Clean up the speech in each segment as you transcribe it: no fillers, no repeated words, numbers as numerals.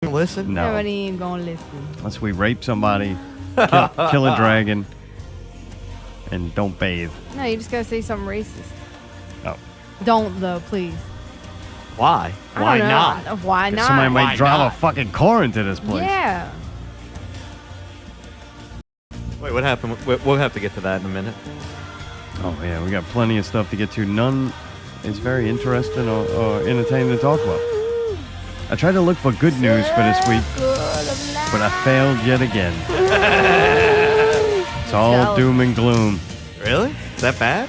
gonna listen? No. Nobody ain't gonna listen. Unless we rape somebody, kill a dragon, and don't bathe. No, you just gotta say something racist. Oh. Don't though, please. Why? I Why don't know. not? Why not? Somebody might Why drive not? a fucking car into this place. Yeah. Wait, what happened? We'll have to get to that in a minute. Oh, yeah, we got plenty of stuff to get to. None is very interesting or entertaining to talk about. I tried to look for good news for this week, but I failed yet again. It's all doom and gloom. Really? Is that bad?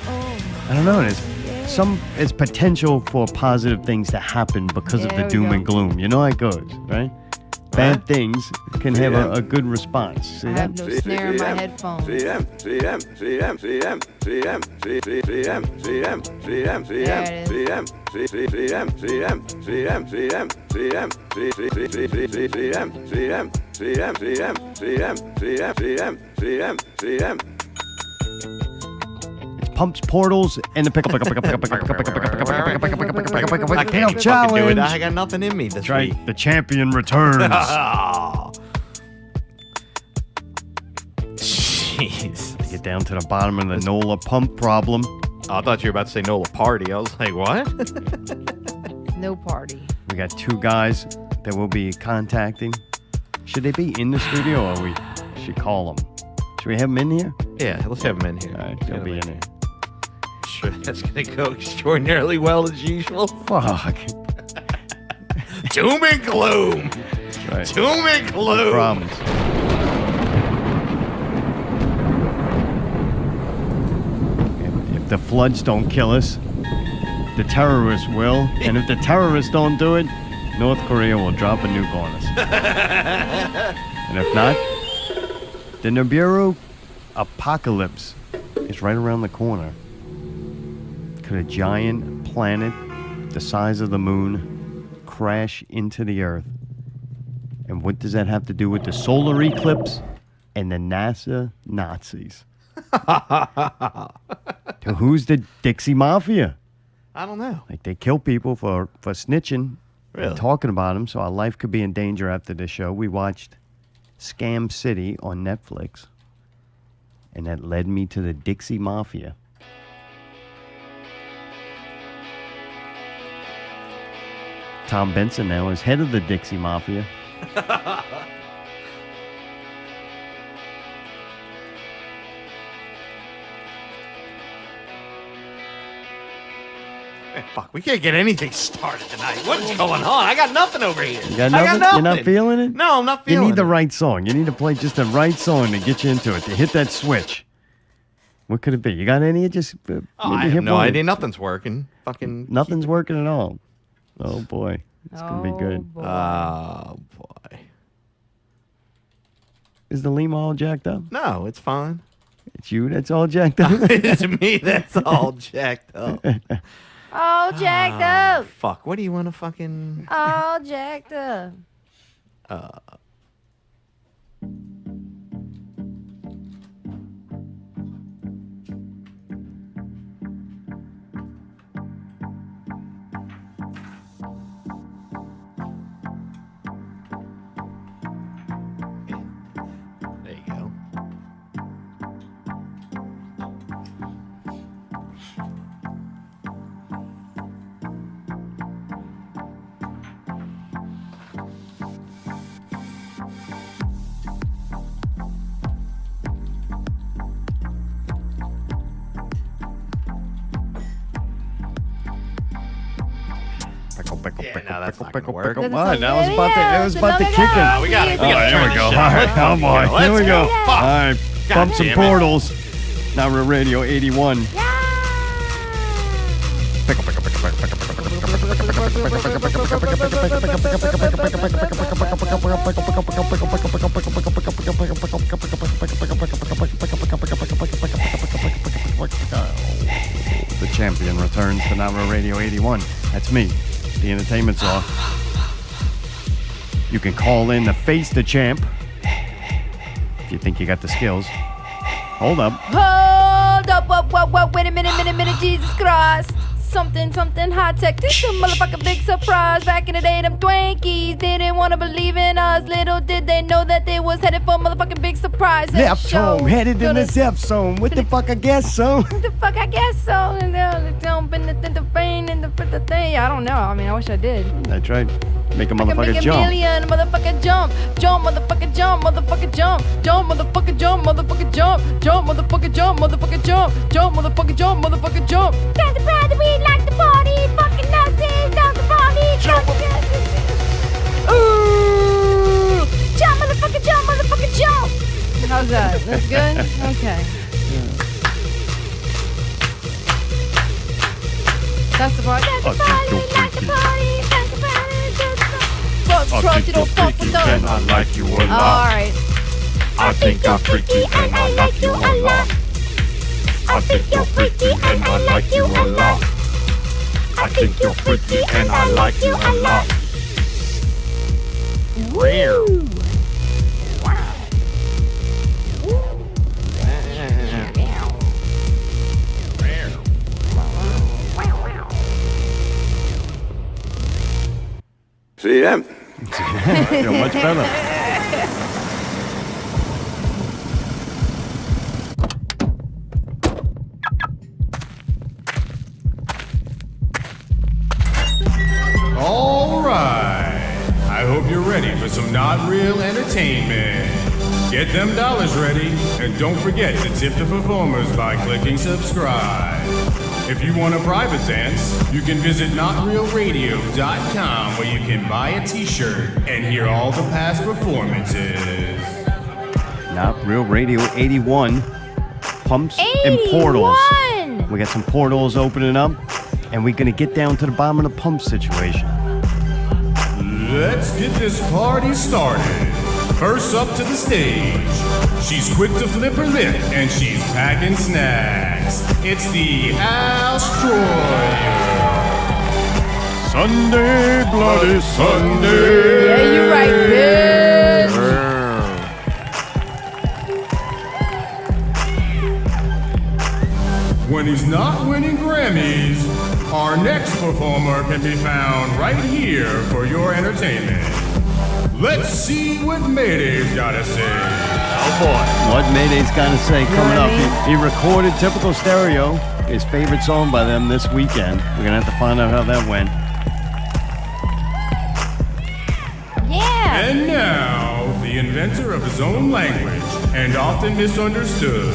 I don't know. It's potential for positive things to happen because of the doom and gloom. You know how it goes, right? Bad things can have a good response. See I that? have no snare in my headphones. There It's pumps, portals, and the pickle. I can't fucking do it. I got nothing in me this week. The champion returns. Jeez. Get down to the bottom of the NOLA pump problem. Oh, I thought you were about to say NOLA party. I was like, what? no party. We got two guys that we'll be contacting. Should they be in the studio or we should call them? Should we have them in here? Yeah, let's have them in here. All right, they'll be in here. Sure, that's gonna go extraordinarily well as usual. Fuck. Doom and gloom. That's right. Doom and gloom. Problems. If the floods don't kill us, the terrorists will. And if the terrorists don't do it, North Korea will drop a nuke on us. And if not, the Nibiru apocalypse is right around the corner. Could a giant planet the size of the moon crash into the Earth? And what does that have to do with the solar eclipse and the NASA Nazis? So who's the Dixie Mafia? I don't know. Like, they kill people for snitching Really? and talking about them, so our life could be in danger after this show. We watched Scam City on Netflix, and that led me to the Dixie Mafia. Tom Benson now is head of the Dixie Mafia. Man, fuck, we can't get anything started tonight. What's going on? I got nothing over here. You got I nothing? got You're nothing. not feeling it? No, I'm not feeling You need the it. right song. You need to play just the right song to get you into it, to hit that switch. What could it be? You got any? Just Oh, maybe I hit have no one. idea. Nothing's working. Fucking Nothing's working at all. Oh, boy. It's going to be good. Boy. Oh, boy. Is the Lima all jacked up? No, it's fine. It's you that's all jacked up? It's me that's all jacked up. All jacked up. Fuck, what do you want to fucking... All jacked up. There you go. Yeah, no, that's not gonna work. What? I was about to kick it. We got it. Oh, here we go. All right, oh boy. Here we go. Fuck. All right, bump some damn it. portals. Now we're Radio 81. The champion returns to Now We're Radio 81. That's me, the entertainment czar. You can call in to face the champ if you think you got the skills. Hold up. Hold up, wait a minute, Jesus Christ. something high tech. This a motherfucking big surprise. Back in the day, them Twinkies didn't want to believe in us. Little did they know that they was headed for a motherfucking big surprise. Left home, headed in the Zep zone. What the fuck I guess so? What the fuck I guess so? And the jump and the pain and the thing. I don't know. I mean, I wish I did. That's right. Make a I can motherfucker make a jump. million motherfucker jump. Jump, motherfucker jump, motherfucker jump. Jump, motherfucker jump, motherfucker jump. Jump, motherfucker jump, motherfucker jump. Jump, motherfucker jump, motherfucker jump. Got the brother, we like the party. Fucking nuts, love the party. Jump. Ooh. Jump, motherfucker jump. How's that? That's good? Okay. That's the party. That's the party. Like the party. That's the party. Trust, you don't fuck with us. And I like you a lot. Alright. I think you're freaky and I like you a lot. I think you're freaky and I like you a lot. I think you're freaky and I like you a lot. Rare. See him? You're much better. All right. I hope you're ready for some not real entertainment. Get them dollars ready, and don't forget to tip the performers by clicking subscribe. If you want a private dance, you can visit NotRealRadio.com where you can buy a t-shirt and hear all the past performances. Not Real Radio 81. Pumps and portals. 81. We got some portals opening up, and we're gonna get down to the bottom of the pump situation. Let's get this party started. First up to the stage. She's quick to flip her lip, and she's packing snacks. It's the Astroyer. Sunday, bloody Sunday. Yeah, you're right, bitch. When he's not winning Grammys, our next performer can be found right here for your entertainment. Let's see what Mayday's gotta say. Oh boy. What Mayday's gotta say coming up. He recorded Typical Stereo, his favorite song by them this weekend. We're gonna have to find out how that went. Yeah. And now, the inventor of his own language and often misunderstood.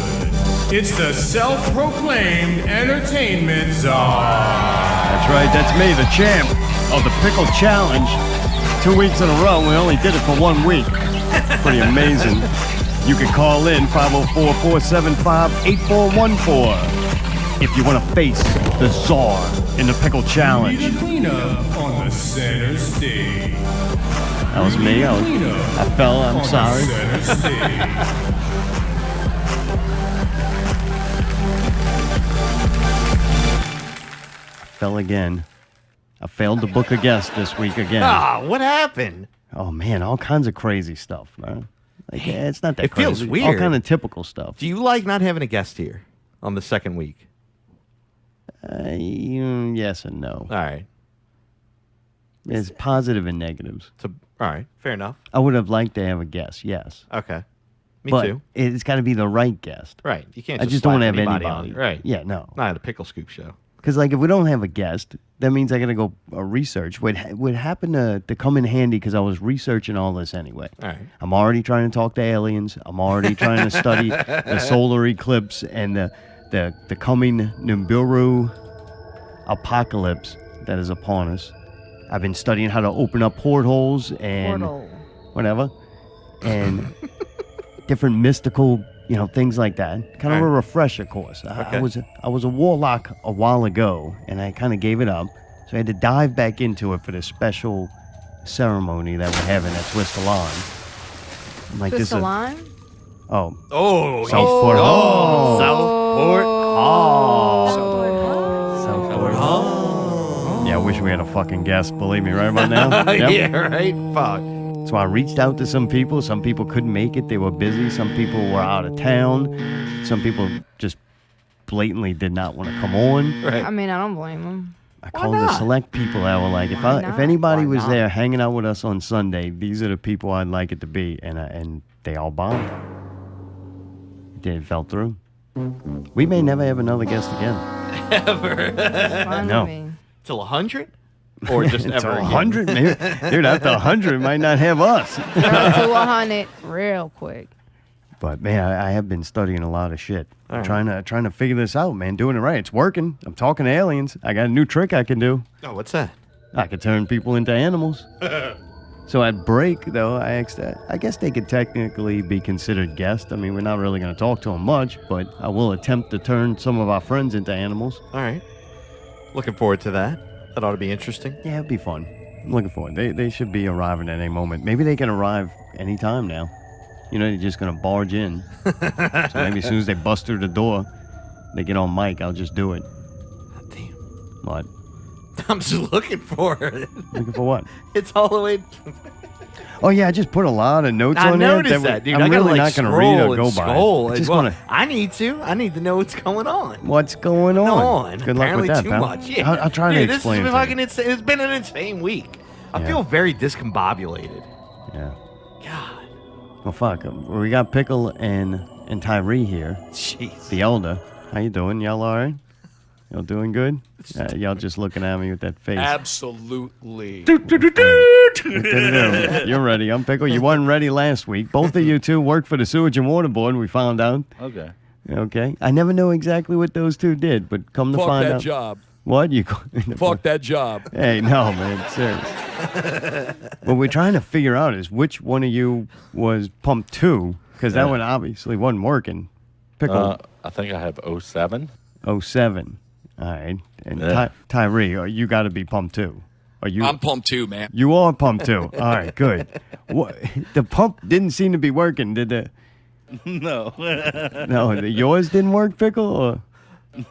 It's the self-proclaimed entertainment czar. That's right, that's me, the champ of the Pickle Challenge. 2 weeks in a row, we only did it for 1 week. Pretty amazing. You can call in 504-475-8414 if you want to face the czar in the Pickle Challenge. Need a cleanup on the center stage. That was me. I fell, I'm On sorry. the center stage. Fell again. I failed to book a guest this week again. Ah, what happened? Oh man, all kinds of crazy stuff, man. Like, it's not that It crazy. feels All weird. kind of typical stuff. Do you like not having a guest here on the second week? Yes and no. All right. It's positive and negatives. So, all right. Fair enough. I would have liked to have a guest, yes. Okay. Me but too. it's got to be the right guest. Right. You can't I just just don't slap want to have anybody anybody. on. Right. Yeah, no. Not at a Pickle Scoop show. Because, like, if we don't have a guest, that means I got to go research. What happened to come in handy because I was researching all this anyway. All right. I'm already trying to talk to aliens. I'm already trying to study the solar eclipse and the coming Nibiru apocalypse that is upon us. I've been studying how to open up portholes and whatever, and different mystical, things like that. Kind of a refresher course. Okay. I was a warlock a while ago, and I kind of gave it up. So I had to dive back into it for this special ceremony that we're having at Swiss Salon. I'm like, The this is salon? Oh. Southport. Oh. Southport. Oh. Southport. Yeah, I wish we had a fucking guest. Believe me, right about now. Yep. Yeah, right? Fuck. So I reached out to some people. Some people couldn't make it. They were busy. Some people were out of town. Some people just blatantly did not want to come on. Right. I mean, I don't blame him. I called the select people that were like, if anybody was there hanging out with us on Sunday, these are the people I'd like it to be, and they all bombed. It fell through. We may never have another guest again. Ever. Fine No. with me. Till 100? Or just It's ever again? 100, maybe. Dude, after 100, might not have us. Girl to 100 real quick. But man, I have been studying a lot of shit. All right. Trying to figure this out, man. Doing it right. It's working. I'm talking to aliens. I got a new trick I can do. Oh, what's that? I could turn people into animals. So at break, though, I asked, I guess they could technically be considered guests. I mean, we're not really going to talk to them much, but I will attempt to turn some of our friends into animals. All right. Looking forward to that. That ought to be interesting. Yeah, it'd be fun. I'm looking forward. They should be arriving at any moment. Maybe they can arrive anytime now. You know, they're just going to barge in. So maybe as soon as they bust through the door, they get on mic, I'll just do it. Damn. What? I'm just looking for it. Looking for what? It's all the way. Oh, yeah, I just put a lot of notes I on there. noticed that, dude. I'm I gotta really like not going to read or scroll go and by. scroll. I just Well, want to... I need to. I need to know what's going on. What's going on? Good luck Apparently with that, too pal. much. Yeah. I'll try Dude, to explain this it is to fucking you. insane. It's been an insane week. I Yeah. feel very discombobulated. Yeah. God. Well, fuck. We got Pickle and Tyree here. Jeez. The elder. How you doing? Y'all all right? Y'all doing good? Y'all just looking at me with that face. Absolutely. You're ready. I'm Pickle. You weren't ready last week. Both of you two work for the Sewage and Water Board, we found out. Okay. Okay. I never know exactly what those two did, but come to Fuck find that out. job. What? You Fuck that job. Hey, no, man. Serious. What we're trying to figure out is which one of you was pump 2, because that one obviously wasn't working. Pickle I think I have 07. 07. All right. And Yeah. Tyree, you got to be pump 2. Are you? I'm pumped too, man. You are pump 2. All right, good. What? The pump didn't seem to be working, did it? No. No, yours didn't work, Pickle? Or?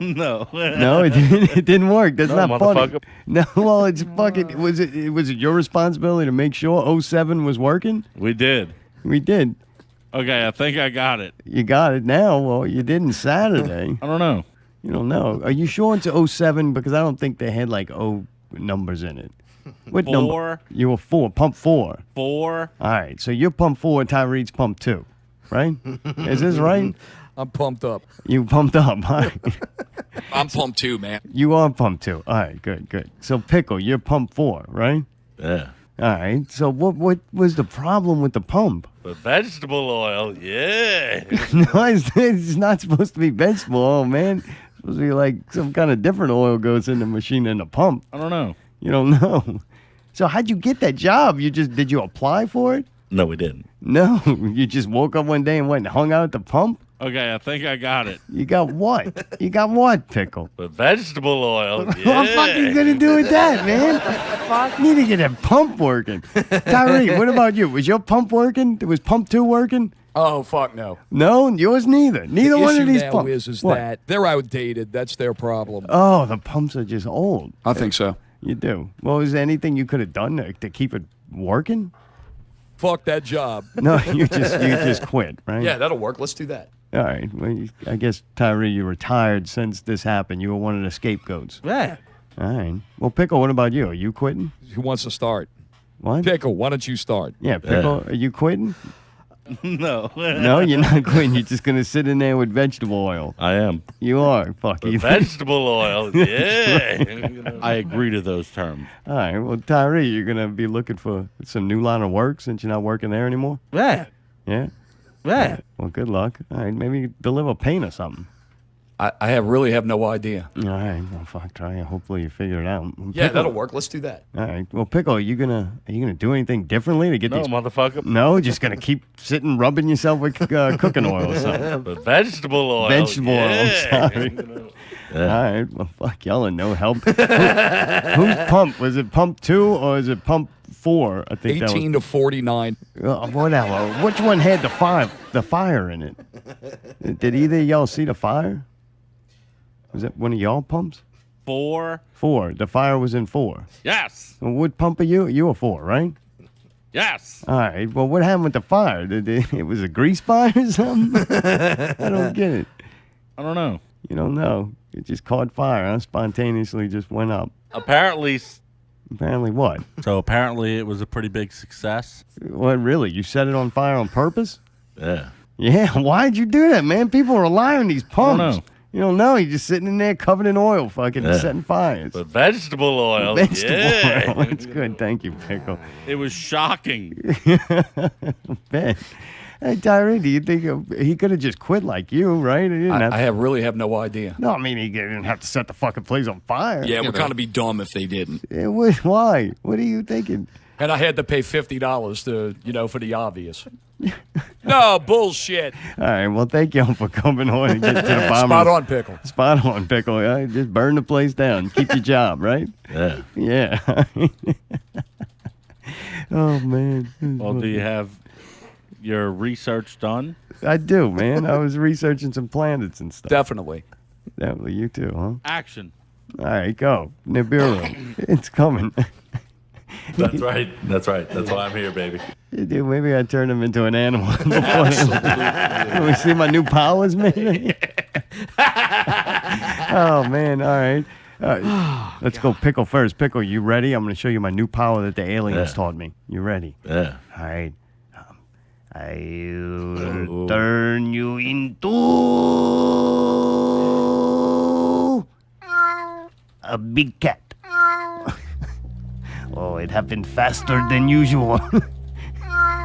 No. No, it didn't work. That's No, not funny. motherfucker. No, well, it's fucking. Was it your responsibility to make sure 07 was working? We did. We did. Okay, I think I got it. You got it now. Well, you didn't Saturday. I don't know. You don't know. Are you sure it's 07? Because I don't think they had like O numbers in it. What number? 4. You were 4. Pump 4. 4. All right. So you're pump 4. Tyreek's pump 2. Right? Is this right? I'm pumped up. You pumped up. All right. I'm pumped too, man. You are pump 2. All right. Good. So Pickle, you're pump 4, right? Yeah. All right. So what was the problem with the pump? The vegetable oil, yeah. No, it's not supposed to be vegetable oil, man. It's supposed to be like some kind of different oil goes in the machine than the pump. I don't know. You don't know. So how'd you get that job? Did you apply for it? No, we didn't. No, you just woke up one day and went and hung out at the pump? Okay, I think I got it. You got what? You got what, Pickle? The vegetable oil, What yeah. the fuck you gonna do with that, man? Fuck. You need to get that pump working. Tyree, what about you? Was your pump working? Was pump 2 working? Oh, fuck no. No, yours neither. Neither The one of issue these now pumps. is What? that they're outdated. That's their problem. Oh, the pumps are just old. I think so. You do. Well, is there anything you could have done to keep it working? Fuck that job. No, you just quit, right? Yeah, that'll work. Let's do that. All right. Well, I guess, Tyree, you retired since this happened. You were one of the scapegoats. Yeah. All right. Well, Pickle, what about you? Are you quitting? Who wants to start? What? Pickle, why don't you start? Yeah, Pickle, are you quitting? No. No, you're not quitting. You're just going to sit in there with vegetable oil. I am. You are. Fuck The you. vegetable oil, yeah. I agree to those terms. All right. Well, Tyree, you're going to be looking for some new line of work since you're not working there anymore? Yeah. Yeah? Yeah. Well, good luck. All right. Maybe deliver paint or something. I really have no idea. All right. Well, fuck, try it. Hopefully you figure it out. Yeah, Pickle, that'll work. Let's do that. All right. Well, Pickle, are you gonna do anything differently to get No, these? motherfucker. No, just gonna keep sitting rubbing yourself with cooking oil or something. The vegetable oil. Vegetable oil, yeah. sorry. All right. Well, fuck, y'all are no help. Whose pump? Was it pump 2 or is it pump 4? I think 18 to 49. whatever. Which one had the fire in it? Did either of y'all see the fire? Was that one of y'all pumps? 4. 4. The fire was in 4. Yes. Well, what pump are you? You were 4, right? Yes. All right. Well, what happened with the fire? It was a grease fire or something? I don't get it. I don't know. You don't know. It just caught fire, huh? Spontaneously just went up. Apparently what? So apparently it was a pretty big success. What, really? You set it on fire on purpose? Yeah. Yeah, why'd you do that, man? People rely on these pumps. know. You don't know. You're just sitting in there covered in oil, fucking setting fires. But vegetable oil. Vegetable yeah. oil. That's good. Thank you, Pickle. It was shocking. Man. Hey, Tyree, do you think he could have just quit like you, right? He didn't I really have no idea. No, I mean, he didn't have to set the fucking place on fire. Yeah, it would kind of be dumb if they didn't. Why? What are you thinking? And I had to pay $50 to, for the obvious. No, bullshit. All right, well, thank y'all for coming on and getting to the bottom. Spot on, Pickle. Spot on, Pickle. Yeah, just burn the place down. Keep your job, right? Yeah. Yeah. Oh, man. Well, do you have your research done? I do, man. I was researching some planets and stuff. Definitely. Definitely, you too, huh? Action. All right, go. Nibiru. It's coming. That's right. That's right. That's why I'm here, baby. Dude, maybe I turned him into an animal. Can we see my new powers, maybe? Oh, man. All right. Let's go Pickle first. Pickle, you ready? I'm going to show you my new power that the aliens taught me. You ready? Yeah. All right. I'll turn you into a big cat. Oh, it happened faster than usual.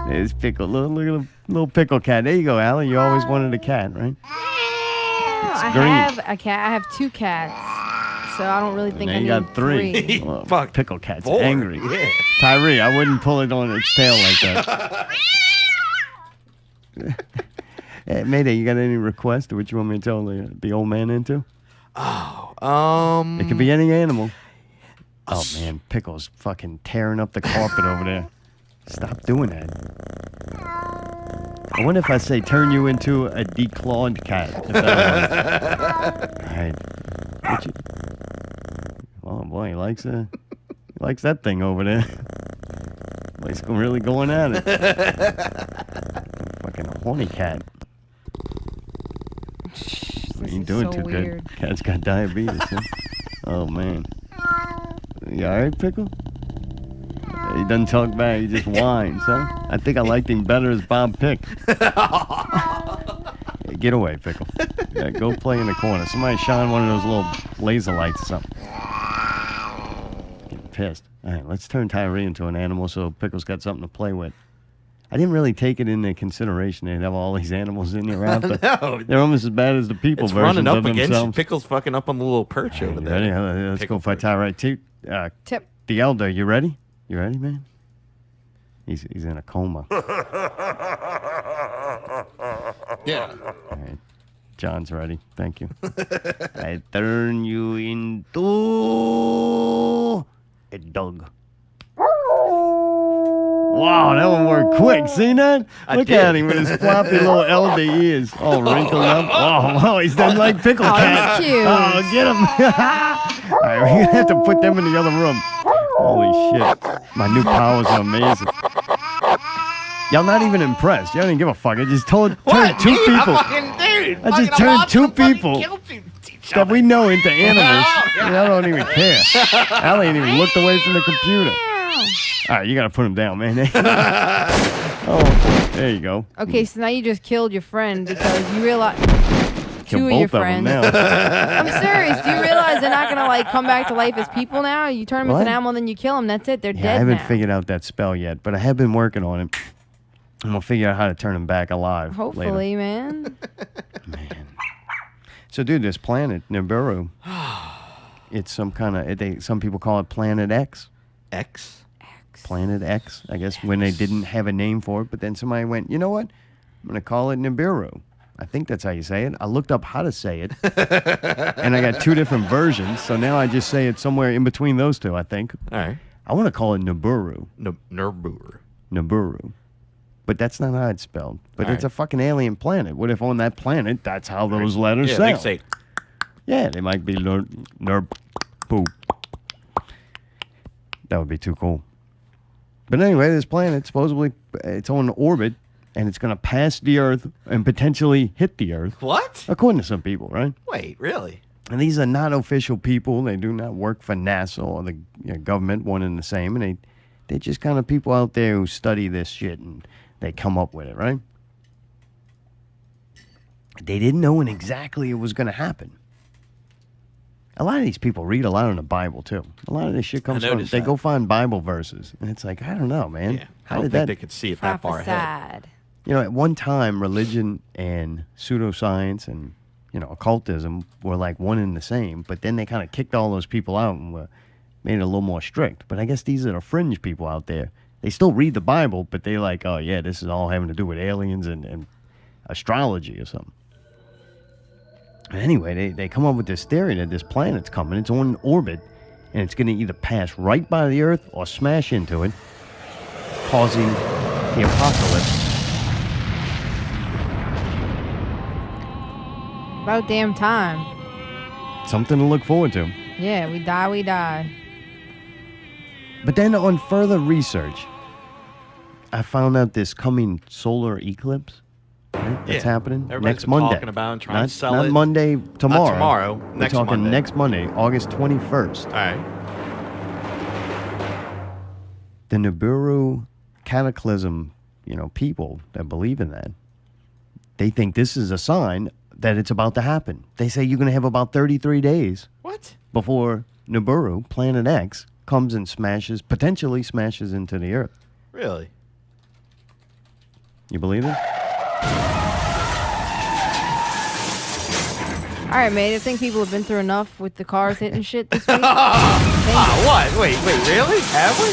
There's Pickle. Look at the little Pickle cat. There you go, Allie. You always wanted a cat, right? I green. have a cat. I have 2 cats. So I don't really think Now I you need got 3. Well, Fuck. Pickle cat's 4. angry. Yeah. Tyree, I wouldn't pull it on its tail like that. Hey, Mayday, you got any requests to what you want me to tell the old man into? It could be any animal. Oh, man, Pickle's fucking tearing up the carpet over there. Stop doing that. I wonder if I say turn you into a declawed cat. If that works. All right. Oh, boy, he likes that thing over there. He's really going at it. Fucking horny cat. You ain't doing so too weird. good. Cat's got diabetes, huh? Oh, man. You all right, Pickle? He doesn't talk back. He just whines, huh? I think I liked him better as Bob Pick. Hey, get away, Pickle. Yeah, go play in the corner. Somebody shine one of those little laser lights or something. Getting pissed. All right, let's turn Tyree into an animal so Pickle's got something to play with. I didn't really take it into consideration. They'd have all these animals in there out there. No. They're almost as bad as the people It's versions running up of against themselves. Pickle's fucking up on the little perch over there. Ready? Let's Pickle go fight first. Tyree. Tip. The Elder, you ready? You ready, man? He's in a coma. Yeah. All right. John's ready. Thank you. I turn you into a dog. Wow, that one worked quick. See that? Look at him with his floppy little elder ears all wrinkled up. Oh, wow, he's done like Pickle Oh, Cat. he's cute. Oh, get him. All right, we're going to have to put them in the other room. Holy shit. My new powers are amazing. Y'all not even impressed. Y'all didn't give a fuck. I just turned 2 people. I just turned 2 people that we know into animals. Y'all don't even care. Allie ain't even looked away from the computer. All right, you got to put him down, man. Oh, there you go. Okay, so now you just killed your friend because you realize Kill 2 of both your of them friends. now. I'm serious. Do you realize they're not gonna come back to life as people now? You turn them into What? an animal, then you kill them. That's it. They're Yeah, dead I haven't now. figured out that spell yet, but I have been working on it. I'm going to figure out how to turn them back alive later. Hopefully, man. Man. So, dude, this planet, Nibiru, it's some kind of, some people call it Planet X. X? Planet X, I guess, when they didn't have a name for it. But then somebody went, you know what? I'm going to call it Nibiru. I think that's how you say it. I looked up how to say it, and I got 2 different versions. So now I just say it somewhere in between those 2, I think. All right. I want to call it Nibiru. Nibiru. Nibiru. But that's not how it's spelled. But All it's right. a fucking alien planet. What if on that planet, that's how those letters Yeah, sound? they say, Yeah, they might be Nerb-poo. That would be too cool. But anyway, this planet, supposedly, it's on orbit and it's going to pass the Earth and potentially hit the Earth. What? According to some people, right? Wait, really? And these are not official people. They do not work for NASA or the government, one and the same. And they're just kind of people out there who study this shit and they come up with it, right? They didn't know when exactly it was going to happen. A lot of these people read a lot in the Bible, too. A lot of this shit comes from... They go find Bible verses. And it's like, I don't know, man. Yeah, I don't think they could see it that far ahead. You know, at one time, religion and pseudoscience and, occultism were like one and the same. But then they kind of kicked all those people out and made it a little more strict. But I guess these are the fringe people out there. They still read the Bible, but they're like, oh, yeah, this is all having to do with aliens and astrology or something. Anyway, they come up with this theory that this planet's coming. It's on orbit, and it's going to either pass right by the Earth or smash into it, causing the apocalypse. About damn time. Something to look forward to. Yeah, we die. But then on further research, I found out this coming solar eclipse. Right? That's happening next Monday. Talking about and trying to sell not it. Monday, tomorrow. Not tomorrow. We're talking next Monday, August 21st. All right. The Nibiru cataclysm, people that believe in that, they think this is a sign that it's about to happen. They say you're going to have about 33 days. What? Before Nibiru, Planet X, comes and potentially smashes into the Earth. Really? You believe it? All right, mate. I think people have been through enough with the cars hitting shit this week. What? Wait, really? Have we?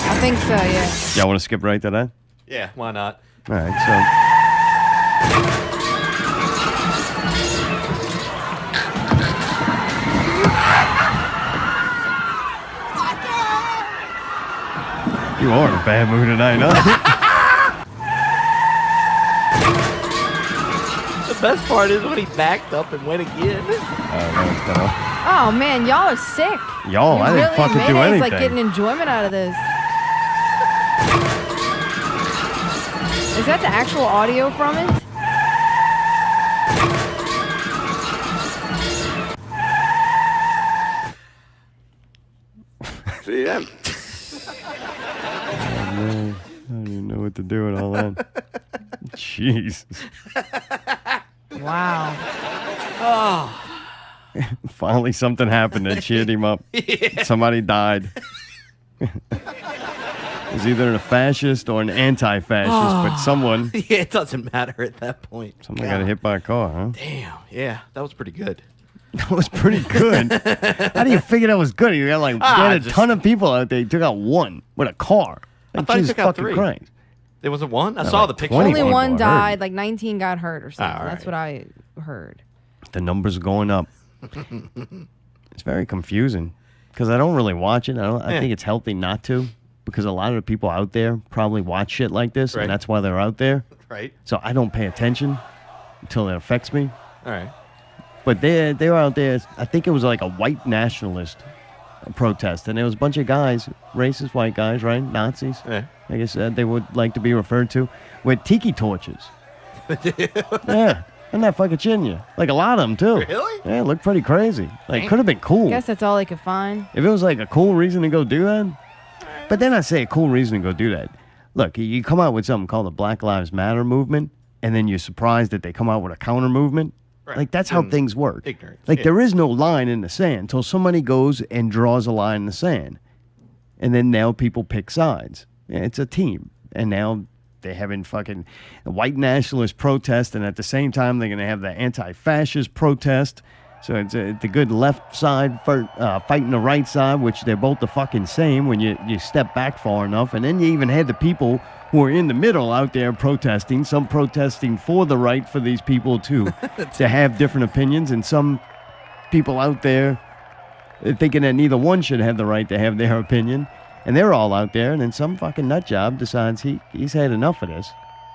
I think so, yeah. Y'all want to skip right to that? Yeah, why not? All right, so... You are in a bad mood tonight, huh? The best part is when he backed up and went again. Oh, man, y'all are sick. Y'all, I didn't fucking do anything. It's like getting enjoyment out of this. Is that the actual audio from it? See that? Man, I don't even know what to do with all that. Jeez. Wow. Oh. Finally something happened that cheered him up. Yeah. Somebody died. It was either a fascist or an anti-fascist, but someone... Yeah, it doesn't matter at that point. Someone got hit by a car, huh? Damn, yeah, that was pretty good. That was pretty good. How do you figure that was good? You got a ton of people out there. You took out one with a car. I thought he took out 3. Christ. There wasn't one? I saw the picture. Only one died, 19 got hurt or something. Right. That's what I heard. The numbers are going up. It's very confusing because I don't really watch it. I think it's healthy not to because a lot of the people out there probably watch shit like this, and that's why they're out there. Right. So I don't pay attention until it affects me. All right. But they were out there. I think it was like a white nationalist protest, and there was a bunch of guys, racist white guys, right? Nazis. Yeah. I guess they would like to be referred to with tiki torches. Yeah. I'm not fucking shitting you. Like a lot of them, too. Really? Yeah, it looked pretty crazy. Like, could have been cool. I guess that's all they could find. If it was like a cool reason to go do that. But then I say a cool reason to go do that. Look, you come out with something called the Black Lives Matter movement, and then you're surprised that they come out with a counter movement. Right. Like, that's how things work. Ignorance. Like, there is no line in the sand until somebody goes and draws a line in the sand. And then now people pick sides. Yeah, it's a team. And now they're having fucking white nationalist protest, and at the same time, they're going to have the anti-fascist protest. So it's the good left side fighting the right side, which they're both the fucking same when you step back far enough. And then you even had the people who are in the middle out there protesting, some protesting for the right for these people to have different opinions, and some people out there thinking that neither one should have the right to have their opinion. And they're all out there, and then some fucking nut job decides he's had enough of this.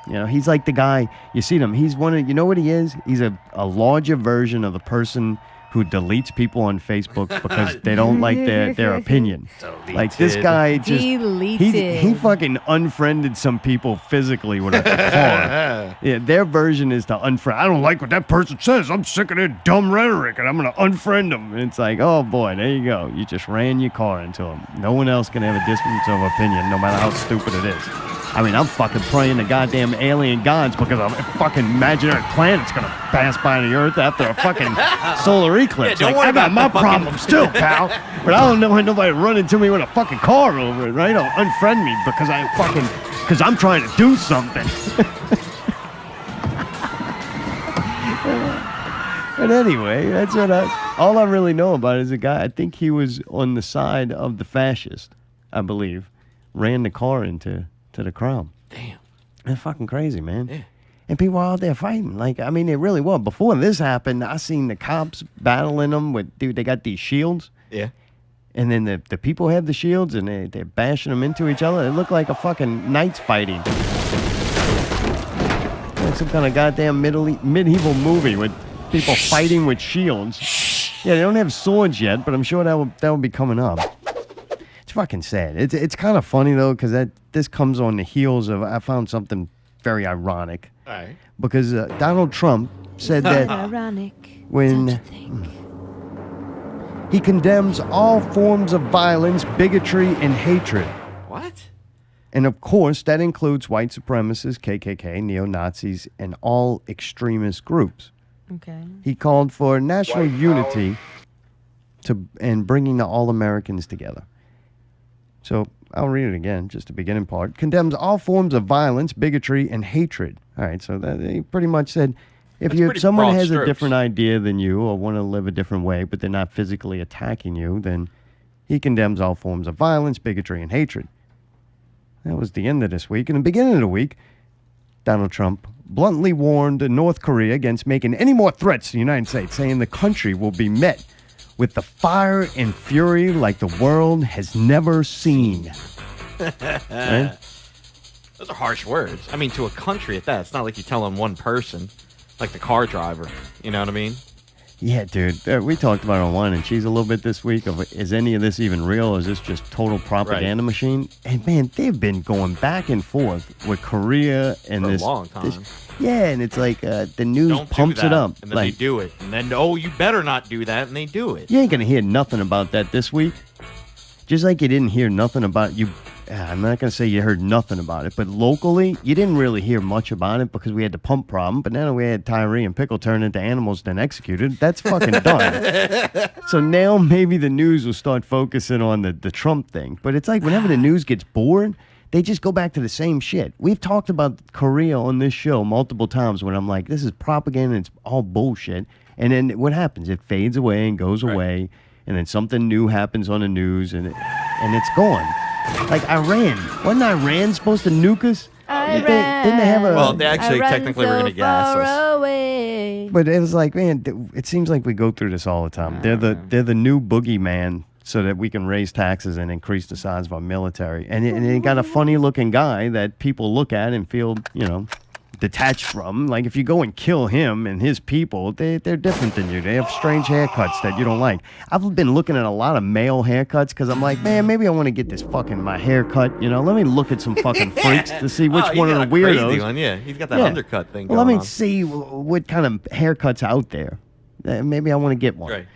You know, he's like the guy, you see him, he's one of, you know what he is? He's a larger version of the person who deletes people on Facebook because they don't like their opinion. Like this guy just he fucking unfriended some people physically with a car. Yeah, their version is to unfriend. I don't like what that person says. I'm sick of their dumb rhetoric, and I'm gonna unfriend them. And it's like, oh boy, there you go. You just ran your car into him. No one else can have a difference of opinion, no matter how stupid it is. I mean, I'm fucking praying to goddamn alien gods because a fucking imaginary planet's gonna pass by the Earth after a fucking solar eclipse. Yeah, don't like, worry I got about my problem still, pal. But I don't want nobody running to me with a fucking car over it, right? Or unfriend me because I'm trying to do something. But anyway, that's what all I really know about is a guy. I think he was on the side of the fascist, I believe, ran the car into the crowd. Damn. That's fucking crazy, man. Yeah. And people were out there fighting. Like, I mean, it really was. Before this happened, I seen the cops battling them with, dude, they got these shields. Yeah. And then the people have the shields and they're bashing them into each other. It looked like a fucking knights fighting. Like some kind of goddamn medieval movie with people fighting with shields. Yeah, they don't have swords yet, but I'm sure that will be coming up. It's fucking sad. It's kind of funny though, because this comes on the heels of, I found something very ironic. All right. Because Donald Trump said that Ironic. when he condemns all forms of violence, bigotry, and hatred. What? And of course, that includes white supremacists, KKK, neo-Nazis, and all extremist groups. Okay. He called for national unity and bringing all Americans together. So I'll read it again, just the beginning part. Condemns all forms of violence, bigotry, and hatred. All right, so he pretty much said, if someone has a different idea than you or want to live a different way, but they're not physically attacking you, then he condemns all forms of violence, bigotry, and hatred. That was the end of this week. In the beginning of the week, Donald Trump bluntly warned North Korea against making any more threats to the United States, saying the country will be met with the fire and fury like the world has never seen. Right? Those are harsh words. I mean, to a country at that. It's not like you're telling one person, like the car driver. You know what I mean? Yeah, dude. We talked about it on Wine and Cheese a little bit this week. Is any of this even real? Or is this just total propaganda machine? And man, they've been going back and forth with Korea and for this a long time. And it's like the news Don't pumps do it that, up. and then Like, they do it, and then you better not do that, and they do it. you ain't gonna hear nothing about that this week. Just like you didn't hear nothing about you. I'm not gonna say you heard nothing about it, but locally you didn't really hear much about it because we had the pump problem. But now we had Tyree and Pickle turn into animals, then executed. That's fucking done. So now maybe the news will start focusing on the Trump thing. But it's like whenever the news gets bored, they just go back to the same shit. We've talked about Korea on this show multiple times when I'm like, this is propaganda, it's all bullshit. And then what happens? It fades away and goes away, and then something new happens on the news, and it's gone. Like Iran. Wasn't Iran supposed to nuke us? Didn't they have a... Well, they actually technically were going to gas us. Away. But it was like, man, it seems like we go through this all the time. They're the new boogeyman so that we can raise taxes and increase the size of our military. And they got a funny-looking guy that people look at and feel, detached from. Like, if you go and kill him and his people, they're different than you. They have strange haircuts that you don't like. I've been looking at a lot of male haircuts because I'm like, man, maybe I want to get this my haircut. Let me look at some fucking freaks to see which one of the weirdos. One, yeah. He's got that undercut thing Well, going let me on. see what kind of haircuts out there. Maybe I want to get one. Right.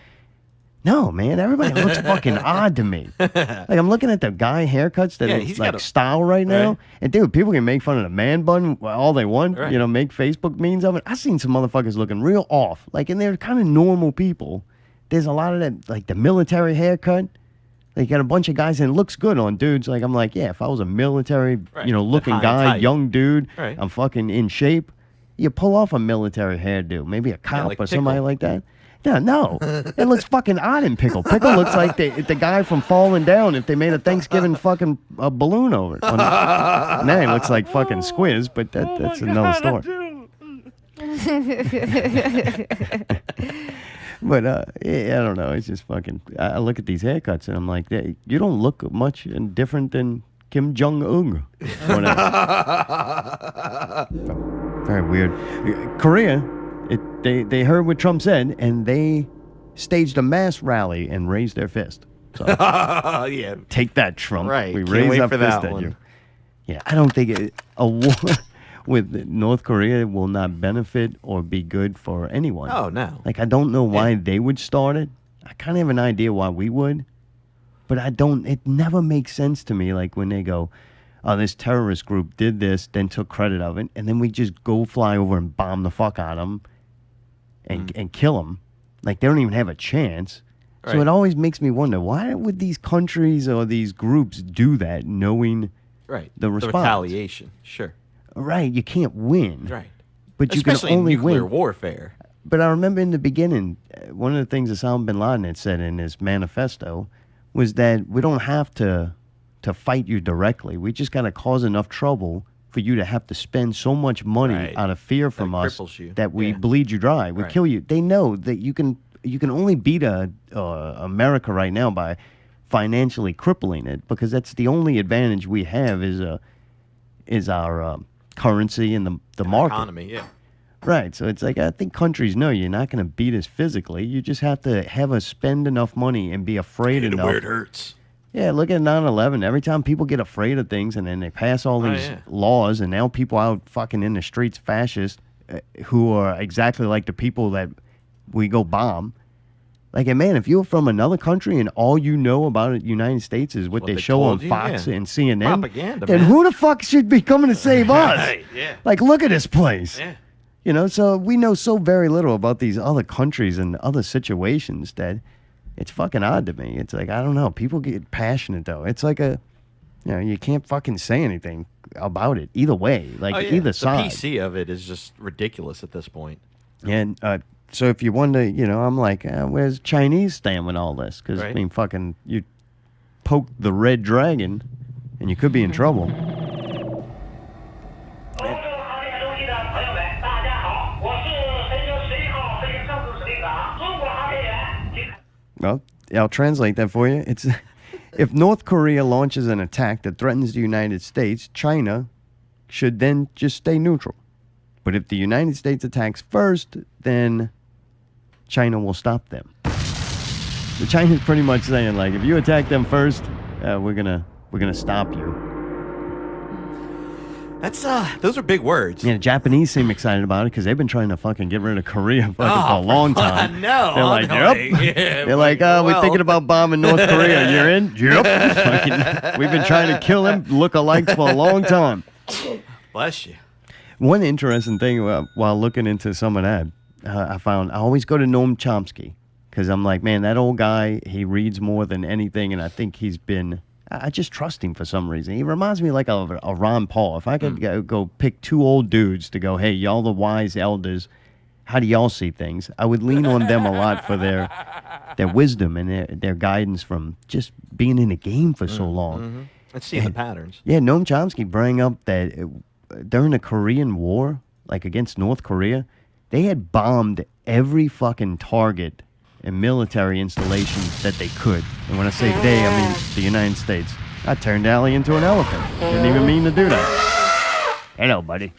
No, man, everybody looks fucking odd to me. Like, I'm looking at the guy haircuts that he's is like got style right now. Right. And dude, people can make fun of the man bun all they want, Right. make Facebook memes of it. I've seen some motherfuckers looking real off. Like, and they're kind of normal people. There's a lot of that, like the military haircut. They got a bunch of guys and it looks good on dudes. Like, I'm like, yeah, if I was a military, Right. looking High and guy, tight. young dude, Right. I'm fucking in shape. You pull off a military hairdo, maybe a cop like or somebody Pickle. like that. Yeah, no. It looks fucking odd in Pickle. Pickle looks like the guy from Falling Down if they made a Thanksgiving fucking balloon over it. Now he looks like fucking Squiz, but that's another story. But, I don't know. It's just fucking... I look at these haircuts and I'm like, you don't look much different than Kim Jong-un. Very weird. Korea... They heard what Trump said, and they staged a mass rally and raised their fist. So Yeah. take that, Trump. Right. We Can't raised wait our for fist that at one. you. Yeah, I don't think a war with North Korea will not benefit or be good for anyone. Oh, no. Like, I don't know why they would start it. I kind of have an idea why we would. But it never makes sense to me, like, when they go, oh, this terrorist group did this, then took credit of it, and then we just go fly over and bomb the fuck out of them and kill them. Like, they don't even have a chance. Right. So it always makes me wonder, why would these countries or these groups do that knowing the response? The retaliation, sure. Right, you can't win. Right. But Especially you can only in nuclear win. warfare. But I remember in the beginning, one of the things Osama bin Laden had said in his manifesto was that we don't have to fight you directly. We just got to cause enough trouble for you to have to spend so much money out of fear from us that we bleed you dry. We kill you. They know that you can only beat America right now by financially crippling it, because that's the only advantage we have is our currency and the market. Economy, yeah. Right, so it's like, I think countries know you're not going to beat us physically. You just have to have us spend enough money and be afraid enough. Where it hurts. Yeah, look at 9/11. Every time people get afraid of things and then they pass all these laws, and now people out fucking in the streets, fascists, who are exactly like the people that we go bomb. Like, and man, if you're from another country and all you know about the United States is what they show on Fox and CNN, propaganda, then man. who the fuck should be coming to save us? Right, yeah. Like, look at this place. Yeah. You know, so we know so very little about these other countries and other situations that it's fucking odd to me. It's like, I don't know. People get passionate, though. It's like you can't fucking say anything about it either way, like either side. The PC of it is just ridiculous at this point. And so if you wonder, I'm like, where's Chinese stand with all this? Because, I mean, fucking, you poke the red dragon and you could be in trouble. Well, I'll translate that for you. It's if North Korea launches an attack that threatens the United States, China should then just stay neutral. But if the United States attacks first, then China will stop them. So China's pretty much saying, like, if you attack them first, we're gonna stop you. That's those are big words. Yeah, the Japanese seem excited about it because they've been trying to fucking get rid of Korea for a long time. No, they're like, yep. Yeah, They're like, we're thinking about bombing North Korea. You're in? Yep. Fucking, we've been trying to kill them lookalikes for a long time. Bless you. One interesting thing while looking into some of that, I always go to Noam Chomsky because I'm like, man, that old guy, he reads more than anything, and I think I just trust him for some reason. He reminds me like of a Ron Paul. If I could go pick two old dudes to go, hey, y'all the wise elders, how do y'all see things? I would lean on them a lot for their wisdom and their guidance from just being in the game for so long. Mm-hmm. Let's see the patterns. Yeah, Noam Chomsky bring up that during the Korean War, like against North Korea, they had bombed every fucking target and military installations that they could. And when I say they, I mean the United States. I turned Allie into an elephant. Didn't even mean to do that. Hello, buddy.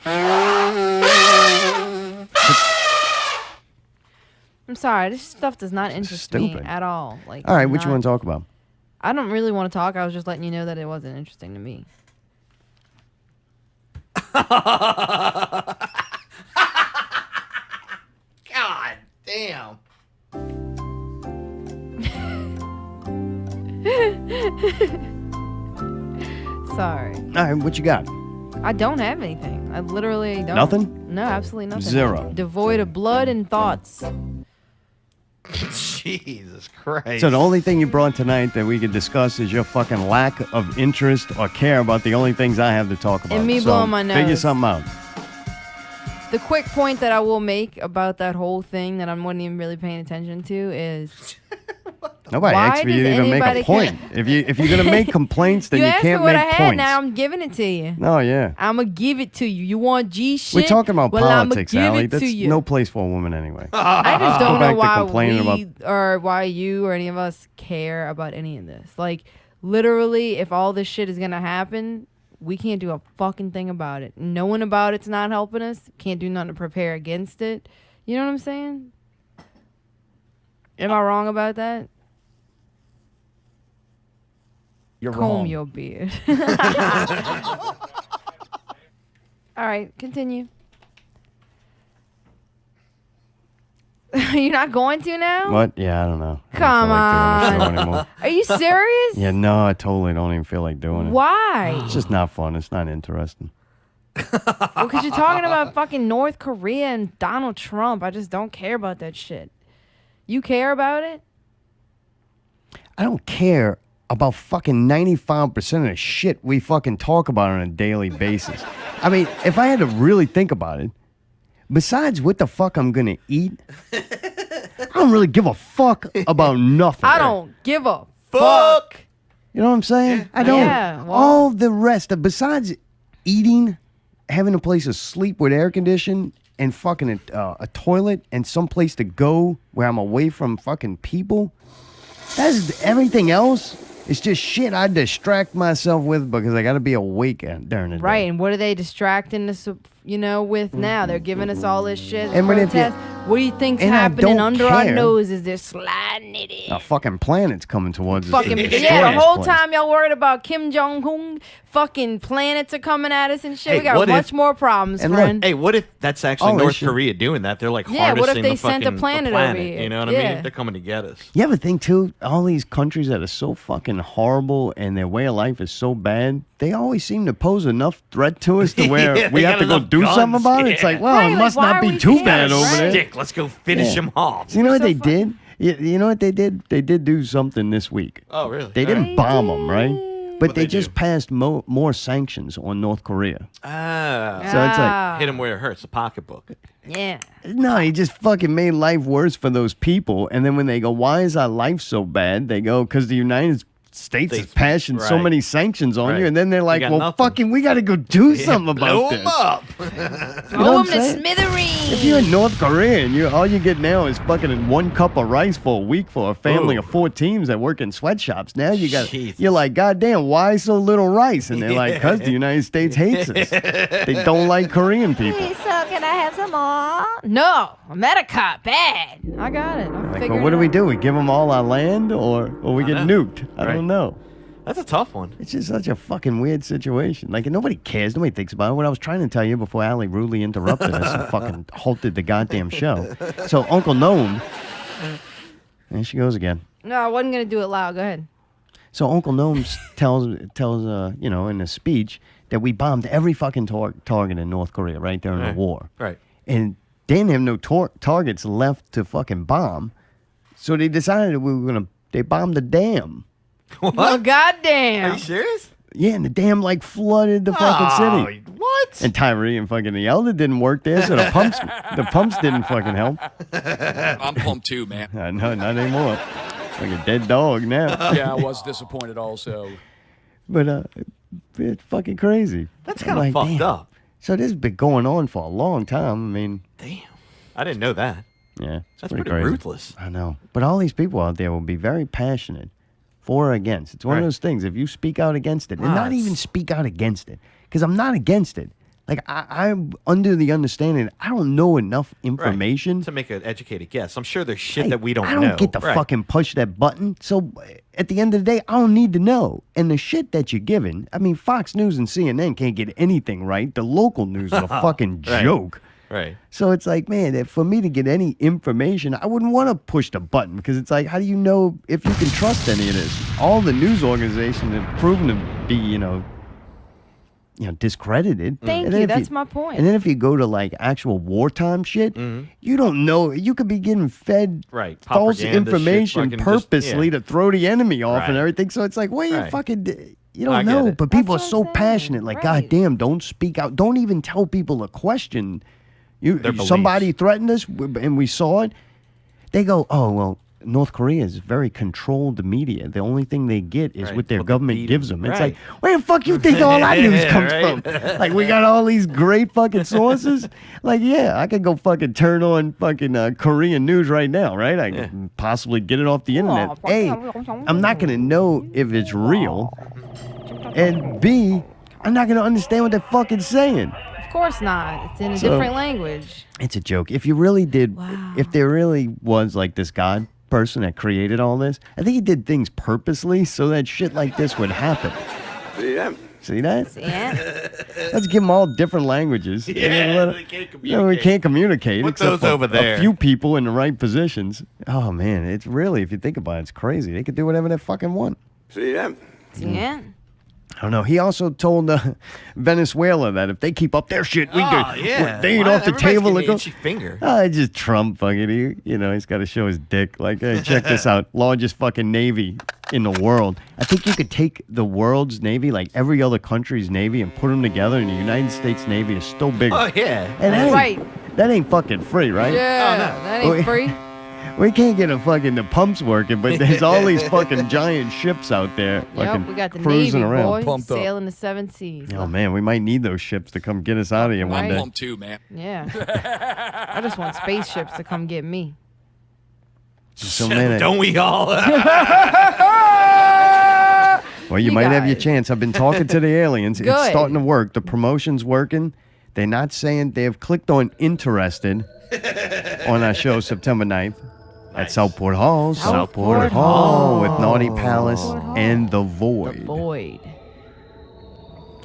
I'm sorry, this stuff does not interest me at all. Like, all right, what you want to talk about? I don't really want to talk. I was just letting you know that it wasn't interesting to me. God damn. Sorry. All right, what you got? I don't have anything. I literally don't. Nothing? No, absolutely nothing. Zero. Devoid of blood and thoughts. Jesus Christ. So the only thing you brought tonight that we could discuss is your fucking lack of interest or care about the only things I have to talk about. And me blowing my nose. Figure something out. The quick point that I will make about that whole thing that I wasn't even really paying attention to is... Nobody asked for you to even make a point. If you're gonna make complaints, then you can't make points. You asked for what I had, now I'm giving it to you. Oh yeah. I'm gonna give it to you. You want G shit? We're talking about politics, I'ma Allie. give it That's to you. no place for a woman anyway. I just don't know why about... why you or any of us care about any of this. Like, literally, if all this shit is gonna happen, we can't do a fucking thing about it. Knowing about it's not helping us. Can't do nothing to prepare against it. You know what I'm saying? Am I wrong about that? You're Comb wrong. your beard. All right, continue. You're not going to now? What? Yeah, I don't know. I don't Come feel like doing on. the show anymore. Are you serious? Yeah, no, I totally don't even feel like doing it. Why? It's just not fun. It's not interesting. Well, because you're talking about fucking North Korea and Donald Trump. I just don't care about that shit. You care about it? I don't care about fucking 95% of the shit we fucking talk about on a daily basis. I mean, if I had to really think about it, besides what the fuck I'm gonna eat, I don't really give a fuck about nothing. I don't give a Fuck. You know what I'm saying? I don't. Yeah, well- All the rest of, besides eating, having a place to sleep with air condition, and fucking a toilet, and some place to go where I'm away from fucking people, that's everything else. It's just shit I distract myself with because I got to be awake during the day. Right, and what are they distracting us, with now? They're giving us all this shit. And when if you- protest. What do you think's and I happening don't under our care. noses? They're sliding it in. A fucking planet's coming towards us. Fucking to destroy yeah, the this whole place. time y'all worried about Kim Jong-un, fucking planets are coming at us and shit. Hey, We got what much if- more problems, and look, friend. Hey, what if that's actually Oh, they North should- Korea doing that? They're like Yeah, harnessing what if they the sent a fucking planet the over planet. here? You know what I Yeah. mean? They're coming to get us. You ever think too? All these countries that are so fucking horrible and their way of life is so bad, they always seem to pose enough threat to us to where Yeah, we they have to got go do enough something guns, about it. It's yeah. like, well, Right, it like, must why not are be we too scared, bad over right? there. Stick. Let's go finish Yeah. them off. You know what so they did? You know what they did? They did do something this week. Oh, really? They All didn't right. bomb them, right? But What'd they they just do? passed more sanctions on North Korea. Ah. So it's like, Ah, Hit him where it hurts. The pocketbook. yeah. no, he just fucking made life worse for those people. And then when they go, why is our life so bad? They go, because the United States is States- passing so right. many sanctions on you. Right. And then they're You like, got well, nothing. fucking, we got to go do something Blow about 'em this. up. know Blow what them I'm to saying? smithereens. If you're in North Korea and all you get now is fucking 1 cup of rice for a week for a family Ooh. of 4 teams that work in sweatshops, now Jesus. you're like, goddamn, why so little rice? And they're like, because the United States hates us. They don't like Korean people. Hey, so can I have some more? No, America, bad. I got it. I'm Like, figuring well, what do it we out. do? We give them all our land or we get know. nuked? I Right. don't know. That's a tough one. It's just such a fucking weird situation. Like, nobody cares. Nobody thinks about it. What I was trying to tell you before Allie rudely interrupted us and fucking halted the goddamn show. So, Uncle Gnome, there she goes again. No, I wasn't gonna do it loud. Go ahead. So, Uncle Gnome tells in a speech that we bombed every fucking target in North Korea, right, during Right. the war. Right. And they didn't have no targets left to fucking bomb. So, they decided they bombed the dam. What? Well, Are goddamn. you serious? Yeah, and the dam like flooded the fucking Oh, city. what? And Tyree and fucking the elder didn't work there, so the pumps didn't fucking help. I'm pumped too, man. No, not anymore. Like a dead dog now. Yeah, I was disappointed also. But it's fucking crazy. That's I'm kind of like, fucked damn. up. So this has been going on for a long time. I mean, Damn. I didn't know that. yeah, it's That's pretty pretty crazy. ruthless. I know. But all these people out there will be very passionate for or against. It's one of Right. those things. If you speak out against it, and Ah, not it's- even speak out against it, because I'm not against it. Like, I'm under the understanding I don't know enough information. To make an educated guess. I'm sure there's shit Hey, that we don't I know. don't get to Right. fucking push that button. So at the end of the day, I don't need to know. And the shit that you're giving, I mean, Fox News and CNN can't get anything right. The local news is a fucking Right. joke. Right. So it's like, man, if for me to get any information, I wouldn't want to push the button because it's like, how do you know if you can trust any of this? All the news organizations have proven to be, discredited. Thank And then you. if That's my point. And then if you go to like actual wartime shit, you don't know. You could be getting fed Right. false Propaganda shit, information fucking just- purposely yeah. to throw the enemy off and Right. everything. So it's like, well, you Right. fucking, you I don't get know. it. But people That's are what so I'm saying. passionate. Like, Right. goddamn, don't speak out. Don't even tell people a question. Their Somebody beliefs. threatened us and we saw it. They go, oh, well, North Korea is very controlled media. The only thing they get is Right, what their what they government feed gives them. them. It's Right. like, where the fuck you think all that news Yeah, comes right. from? Like, we got all these great fucking sources. Like, yeah, I could go fucking turn on fucking Korean news right now, right? I could possibly get it off the internet. A, I'm not going to know if it's real. And B, I'm not going to understand what they're fucking saying. Of course not. It's in a So- different language. It's a joke. If you really did, Wow. if there really was like this God person that created all this. I think he did things purposely so that shit like this would happen. See that? Yeah. Let's give them all different languages. Yeah, they can't communicate. No, we can't communicate. Put except those for over there. A few people in the right positions. Oh, man, it's really, if you think about it, it's crazy. They could do whatever they fucking want. Yeah. I don't know. He also told Venezuela that if they keep up their shit, they ain't off the table. An itchy finger. Just Trump fucking. He's got to show his dick. Like, hey, check this out. Largest fucking navy in the world. I think you could take the world's navy, like every other country's navy, and put them together, and the United States Navy is still bigger. Oh, yeah. And That's right. That ain't fucking free, right? Yeah. Oh, no. That ain't free. We can't get the pumps working, but there's all these fucking giant ships out there fucking We got the cruising Navy, around. boy, Pumped up. sailing the 7 seas. Oh, man, we might need those ships to come get us out of here one Right. day. Pump too, man. Yeah. I just want spaceships to come get me. So, man, Don't we all? well, you You might have your guys. chance. I've been talking to the aliens. It's Good. starting to work. The promotion's working. They're not saying they've clicked on interested on our show September 9th at Southport Hall. Southport Hall with Hall. Naughty Palace Southport Hall. and The The Void. void.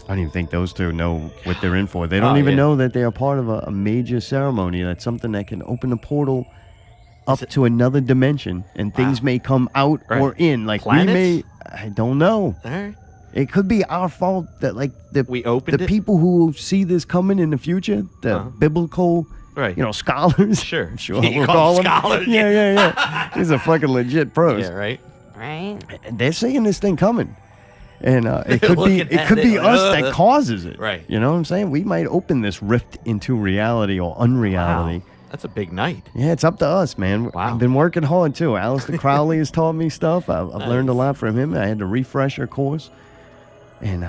I don't even think those two know what they're in for. They don't Oh, even yeah. know that they are part of a major ceremony. That's something that can open a portal up to another dimension, and things may come out Right. or in. Like Planets? we may, I don't know. All right. It could be our fault that like We opened the it? people who see this coming in the future, the Uh-huh. biblical, Right. scholars. Sure. Sure. You we'll call them them. scholars? Yeah. These are fucking legit pros. Yeah, right? Right? And they're seeing this thing coming. And it could be Looking at be it, us that causes it. Right. You know what I'm saying? We might open this rift into reality or unreality. Wow. That's a big night. Yeah, it's up to us, man. Wow. I've been working hard too. Alistair Crowley has taught me stuff. I've learned a lot from him. I had to refresh our course. And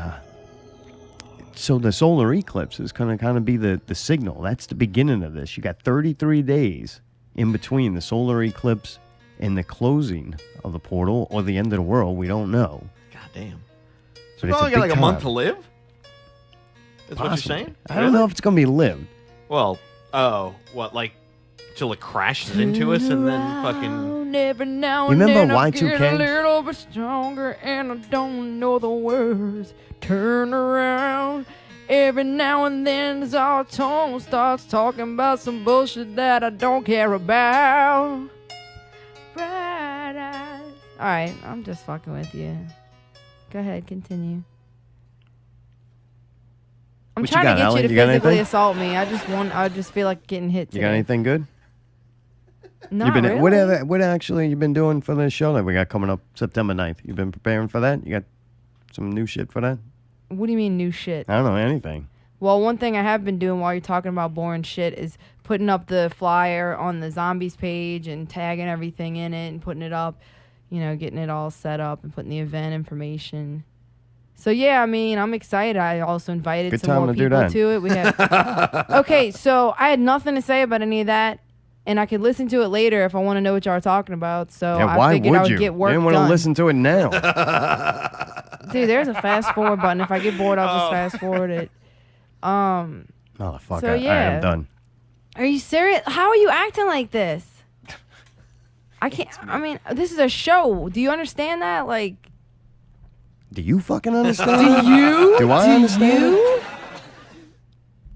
so the solar eclipse is going to kind of be the signal. That's the beginning of this. You got 33 days in between the solar eclipse and the closing of the portal or the end of the world. We don't know. God damn. But We've it's only a got big like a month time. to live? That's what you're Possibly. saying? I don't know if it's going to be lived. Well, like till it crashes into us and then fucking. Every now You and remember then I Y2K? get a little bit stronger and I don't know the words. Turn around. Every now and then as our tongue starts talking about some bullshit that I don't care about. Bright eyes. Alright, I'm just fucking with you. Go ahead, continue. I'm What you trying got, to get Alan? you to You got physically anything? assault me. I just feel like getting hit You today. got anything good? Not You've been really. what actually you been doing for the show that we got coming up September 9th? You been preparing for that? You got some new shit for that? What do you mean new shit? I don't know anything. Well, one thing I have been doing while you're talking about boring shit is putting up the flyer on the zombies page and tagging everything in it and putting it up, getting it all set up and putting the event information. So yeah, I mean, I'm excited. I also invited Good some time more to do people that. to it. We have Okay, so I had nothing to say about any of that, and I could listen to it later if I want to know what y'all are talking about. So Yeah, I why figured would I would you? get work You didn't want to done. listen to it now. Dude, there's a fast forward button. If I get bored, I'll just fast forward it. Motherfucker. So, All right, yeah. I'm done. Are you serious? How are you acting like this? I can't. I mean, this is a show. Do you understand that? Like, Do you fucking understand? you? Do I understand? You?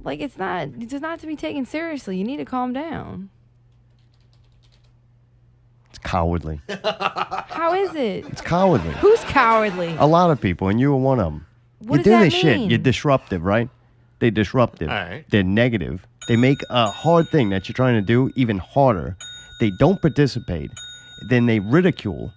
Like, it's not to be taken seriously. You need to calm down. It's cowardly. How is it? It's cowardly. Who's cowardly? A lot of people, and you were one of them. What you does do that this shit. mean? You're disruptive, right? They're disruptive. All right. They're negative. They make a hard thing that you're trying to do even harder. They don't participate. Then they ridicule.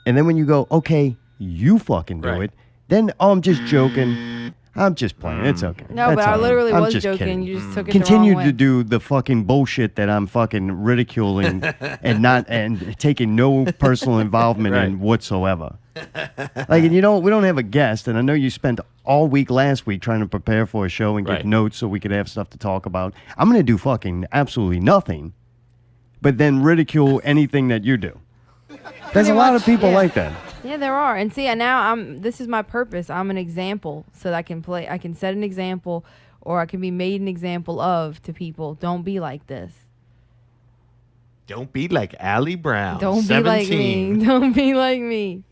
And then when you go, okay, you fucking do Right. it, then, oh, I'm just joking. I'm just playing. It's okay. No, That's but I all right. literally I'm was just joking. kidding. You just took it Continue the wrong way. to do the fucking bullshit that I'm fucking ridiculing and taking no personal involvement in Right. whatsoever. Like, and we don't have a guest, and I know you spent all week last week trying to prepare for a show and get Right. notes so we could have stuff to talk about. I'm going to do fucking absolutely nothing, but then ridicule anything that you do. There's Pretty a lot of much, people yeah. like that. Yeah, there are. And see, now this is my purpose. I'm an example so that I can set an example, or I can be made an example of to people. Don't be like this. Don't be like Allie Brown. Don't 17. be like me. Don't be like me.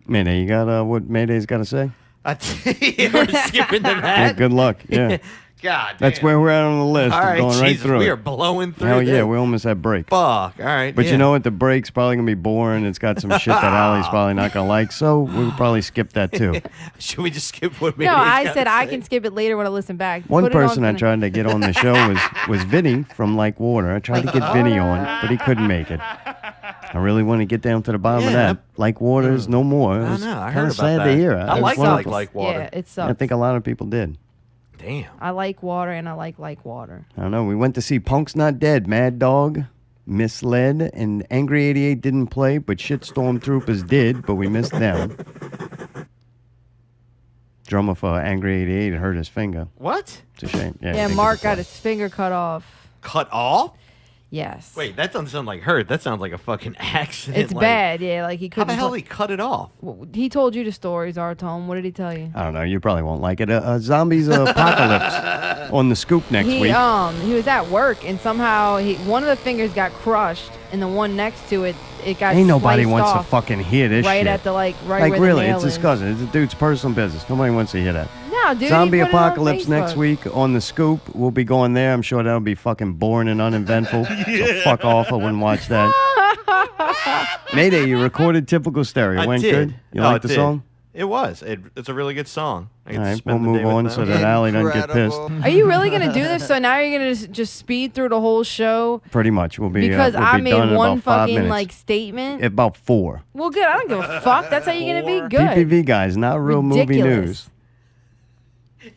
Mayday, you got what Mayday's got to say? We're skipping to Yeah, that. good luck. Yeah. God, That's damn. where we're at on the list. All We're right, going right Jesus, through we it. are blowing through. Hell yeah, this. we almost had break. Fuck. All right. But yeah. you know what? The break's probably going to be boring. It's got some shit that Allie's probably not going to like, so we'll probably skip that too. Should we just skip what? No, I said I can skip it later when I listen back. One Put it on person I for- tried to get on the show was Vinny from Like Water. I tried to get Vinny on, but he couldn't make it. I really want to get down to the bottom of Yeah. that. Like Water is no more. It I was know. I kind heard of about sad that. to hear. I It was like wonderful. water. Yeah, it sucks. I think a lot of people did. Damn. I like water and I like water. I don't know. We went to see Punk's Not Dead, Mad Dog, Misled, and Angry 88 didn't play, but Shitstorm Troopers did, but we missed them. Drummer for Angry 88 hurt his finger. What? It's a shame. Yeah, they Mark couldn't got his finger cut off. Cut off? Yes. Wait, that doesn't sound like hurt. That sounds like a fucking accident. It's like, bad. Yeah, like he How couldn't. the hell he cut it off? He told you the stories, Artome. What did he tell you? I don't know. You probably won't like it. Zombies Apocalypse on the Scoop next He week. he was at work and somehow one of the fingers got crushed and the one next to it got Ain't nobody sliced wants off to fucking hear this right shit. at the right like where really, the nail it's is. disgusting. It's a dude's personal business. Nobody wants to hear that. No, dude. he Zombie put it on Apocalypse next Facebook. week on the Scoop. We'll be going there. I'm sure that'll be fucking boring and uneventful. So fuck off. I wouldn't watch that. Mayday, you recorded Typical Stereo. I Went did. good? You Oh, like it the did. song? It was. It's a really good song. I get All to right, spend we'll the day move with on so them. that Allie doesn't get pissed. Are you really gonna do this? So now you're gonna just speed through the whole show Pretty much. We'll be because we'll I be made done in one about 5 fucking minutes. like statement. About 4. Well, good. I don't give a fuck. That's how you're gonna be good. PPV guys, not real movie Ridiculous. news.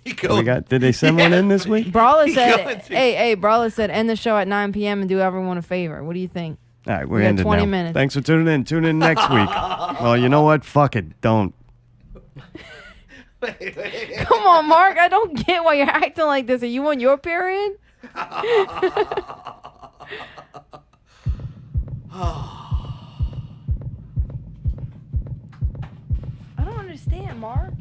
You What we got? Did they send one in this week? Brawler Going said, to- hey, Brawler said, end the show at 9 p.m. and do everyone a favor. What do you think? All right, we're We got ended 20 now. minutes. Thanks for tuning in. Tune in next week. Well, you know what? Fuck it. Don't. Come on, Mark. I don't get why you're acting like this. Are you on your period? I don't understand, Mark.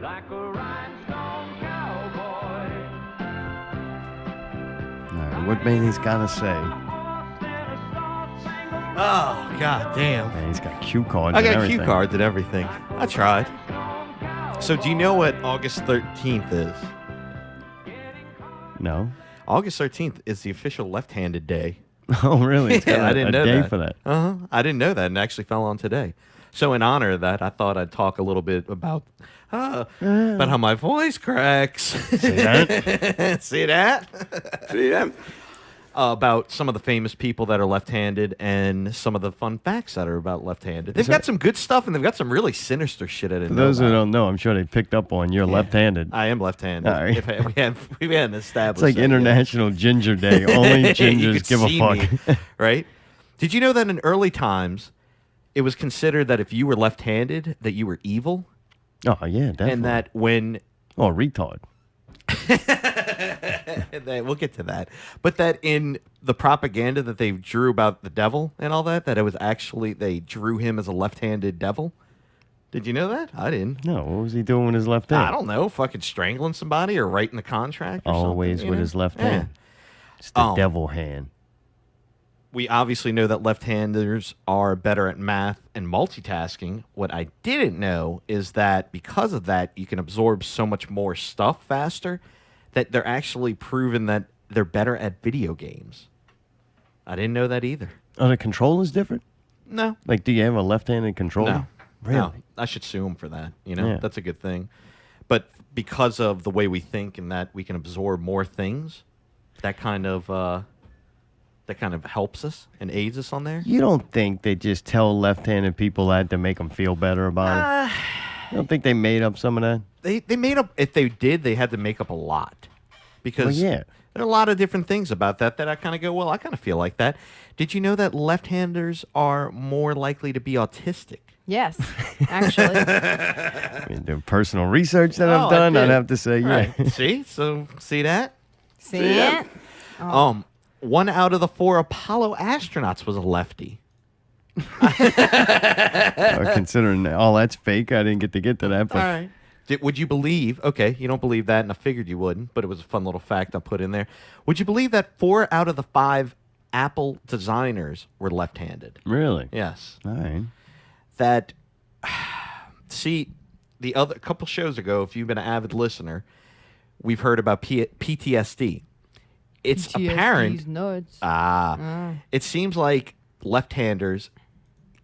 All right, what May's gotta say? Oh, god damn. Man, he's got cue cards. I and got everything. cue cards and everything. I tried. So do you know what August 13th is? No. August 13th is the official left-handed day. Oh, really? It's got I didn't know day that. for that. Uh-huh. I didn't know that, and it actually fell on today. So in honor of that, I thought I'd talk a little bit about how my voice cracks. See that? See that? See that? About some of the famous people that are left-handed and some of the fun facts that are about left-handed. They've got some good stuff, and they've got some really sinister shit I didn't For know those who about. don't know, I'm sure they picked up on you're left-handed. I am left-handed. All right. We hadn't established It's like that yet. International Ginger Day. Only You gingers could give a see fuck. me, right? Did you know that in early times, it was considered that if you were left-handed, that you were evil? Oh, yeah, definitely. And that when... Oh, retard. we'll get to that. But that in the propaganda that they drew about the devil and all that, that it was actually... They drew him as a left-handed devil. Did you know that? I didn't. No, what was he doing with his left hand? I don't know. Fucking strangling somebody or writing the contract or Always something, with you know? his left Yeah. hand. It's the Oh. devil hand. We obviously know that left-handers are better at math and multitasking. What I didn't know is that because of that, you can absorb so much more stuff faster that they're actually proven that they're better at video games. I didn't know that either. Oh, the controller's different? No. Like, do you have a left-handed controller? No. Really? No. I should sue them for that. You know, Yeah. that's a good thing. But because of the way we think and that we can absorb more things, that kind of helps us and aids us on there. You don't think they just tell left-handed people that to make them feel better about it? You don't think they made up some of that? They made up. If they did, they had to make up a lot, because Well, yeah. there are a lot of different things about that I kind of go, well, I kind of feel like that. Did you know that left-handers are more likely to be autistic? Yes, actually. I mean, the personal research that Oh, I've I done, I'd did. have to say, yeah. Right. See? So, see that? See it? 1 out of the 4 Apollo astronauts was a lefty. Considering all that's fake, I didn't get to that. But All right. Would you believe? Okay, you don't believe that, and I figured you wouldn't, but it was a fun little fact I put in there. Would you believe that 4 out of the 5 Apple designers were left-handed? Really? Yes. All right. That, see, the other couple shows ago, if you've been an avid listener, we've heard about PTSD. It's apparent. PTSD's nuts. It seems like left-handers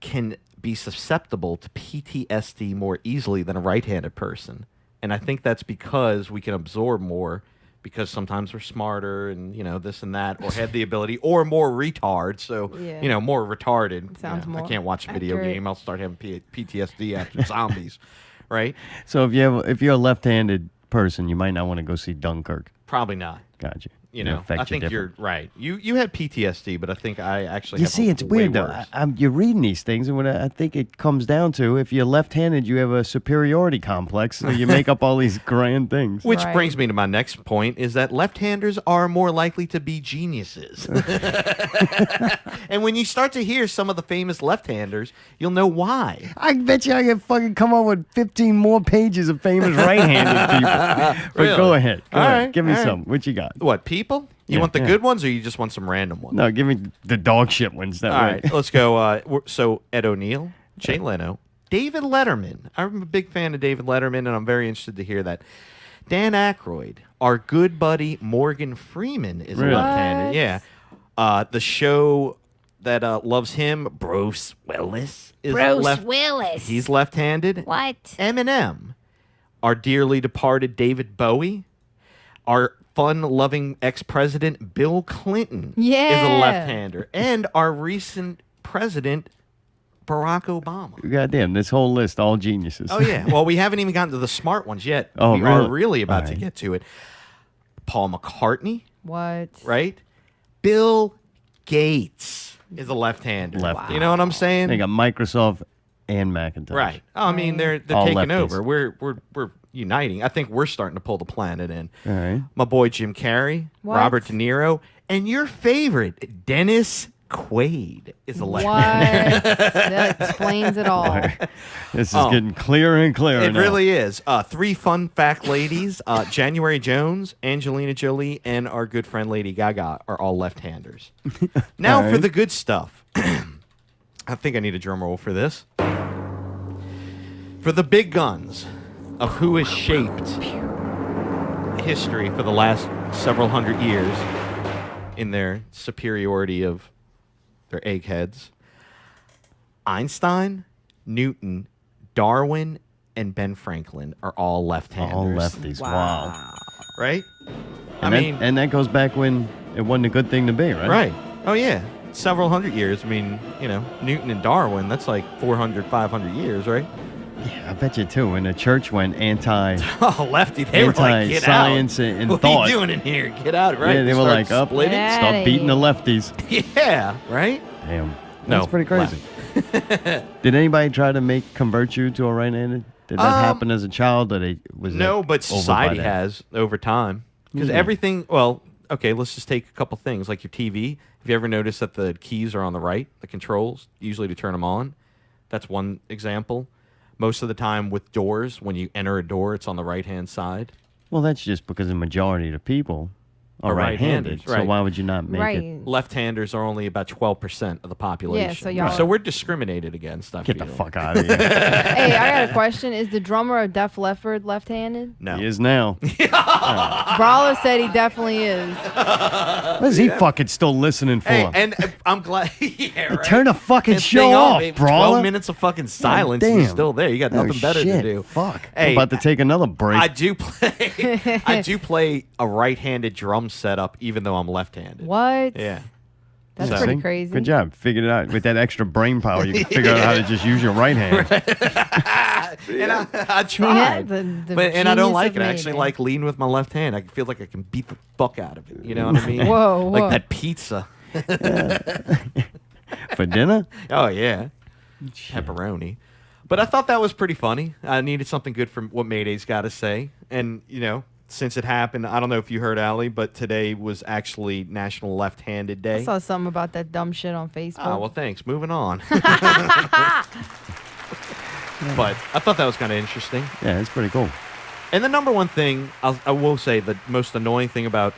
can be susceptible to PTSD more easily than a right-handed person. And I think that's because we can absorb more, because sometimes we're smarter and, you know, this and that, or have the ability, or more retard. So, Yeah. you know, more retarded. Sounds You know, I more can't watch a video accurate. game. I'll start having PTSD after zombies, right? So if you're a left-handed person, you might not want to go see Dunkirk. Probably not. Gotcha. You It'll know, affect I you think different. you're right. You had PTSD, but I think I actually You have see, it's way weird though. worse. You're reading these things, and what I think it comes down to, if you're left-handed, you have a superiority complex, so you make up all these grand things. Which Right. brings me to my next point, is that left-handers are more likely to be geniuses. And when you start to hear some of the famous left-handers, you'll know why. I bet you I can fucking come up with 15 more pages of famous right-handed people. But Really? go ahead. Go All ahead. right, Give me all right. some. What you got? What, people? You Yeah, want the yeah. good ones, or you just want some random ones? No, give me the dog shit ones. That All way. right, let's go. So Ed O'Neill, Jay Leno, David Letterman. I'm a big fan of David Letterman, and I'm very interested to hear that. Dan Aykroyd, our good buddy Morgan Freeman is Really? left-handed. What? Yeah. The show that loves him, Bruce Willis, is Bruce Willis. He's left-handed. What? Eminem, our dearly departed David Bowie, our fun-loving ex-president Bill Clinton is a Yeah. left-hander, and our recent president Barack Obama. Goddamn, this whole list, all geniuses. Oh yeah. Well, we haven't even gotten to the smart ones yet. Oh, we really? are really about All to right. get to it. Paul McCartney, What? right? Bill Gates is a left-hander. Lefty. You know what I'm saying? They got Microsoft and Macintosh. Right. Oh, I mean, they're All taking lefties. over. We're uniting. I think we're starting to pull the planet in. All right. My boy Jim Carrey, What? Robert De Niro, and your favorite Dennis Quaid is a What? left-hander. That explains it all. This is getting clearer and clearer It now. really is. 3 fun fact ladies, January Jones, Angelina Jolie, and our good friend Lady Gaga are all left-handers. Now All for right. the good stuff. I think I need a drum roll for this. For the big guns of who has shaped history for the last several hundred years in their superiority of their eggheads, Einstein, Newton, Darwin, and Ben Franklin are all left-handers. All lefties. Wow. Right? And that goes back when it wasn't a good thing to be, right? Right. Oh, yeah. Several hundred years. I mean, Newton and Darwin, that's like 400, 500 years, right? Yeah, I bet you too. When the church went Oh, lefty. They were like, get out. anti-science and What thought. are you doing in here? Get out, right? Yeah, they were Start like, up, splitting. Yeah. stop beating the lefties. Yeah, right? Damn. No, That's pretty crazy. Did anybody try to convert you to a right-handed? Did that happen as a child? Or was No, that but over society by then? has over time. Because everything, well, okay, let's just take a couple things. Like your TV. Have you ever noticed that the keys are on the right, the controls, usually to turn them on? That's one example. Most of the time with doors, when you enter a door, it's on the right-hand side. Well, that's just because the majority of the people are Are right-handed, right-handed. So right. why would you not make it? Right. Left-handers are only about 12% of the population. so y'all- So we're discriminated against, I Get the feel. fuck out of here. Hey, I got a question. Is the drummer of Def Leppard left-handed? No. He is now. Brawler said he definitely is. What is he fucking still listening for? Hey, and I'm glad. Yeah, right. Turn the fucking And show thing off, babe, brawler. 12 minutes of fucking silence and you're damn. still there. You got nothing better shit. to do. Fuck. Hey, I'm about to take another break. I do play. I do play a right-handed drum setup, even though I'm left-handed. What? Yeah. That's So- pretty See? crazy. Good job. Figured it out. With that extra brain power, you can figure out how to just use your right hand. And I Yeah, tried, the but and I don't genius like of it. I actually Mayday. like leading with my left hand. I feel like I can beat the fuck out of it. You know what I mean? Whoa, Like whoa. that pizza. For dinner? Oh yeah, pepperoni. But I thought that was pretty funny. I needed something good from what Mayday's got to say, and since it happened, I don't know if you heard, Allie, but today was actually National Left-Handed I Day. saw something about that dumb shit on Facebook. Oh, well, thanks. Moving on. But I thought that was kind of interesting. Yeah, it's pretty cool. And the number one thing, I will say, the most annoying thing about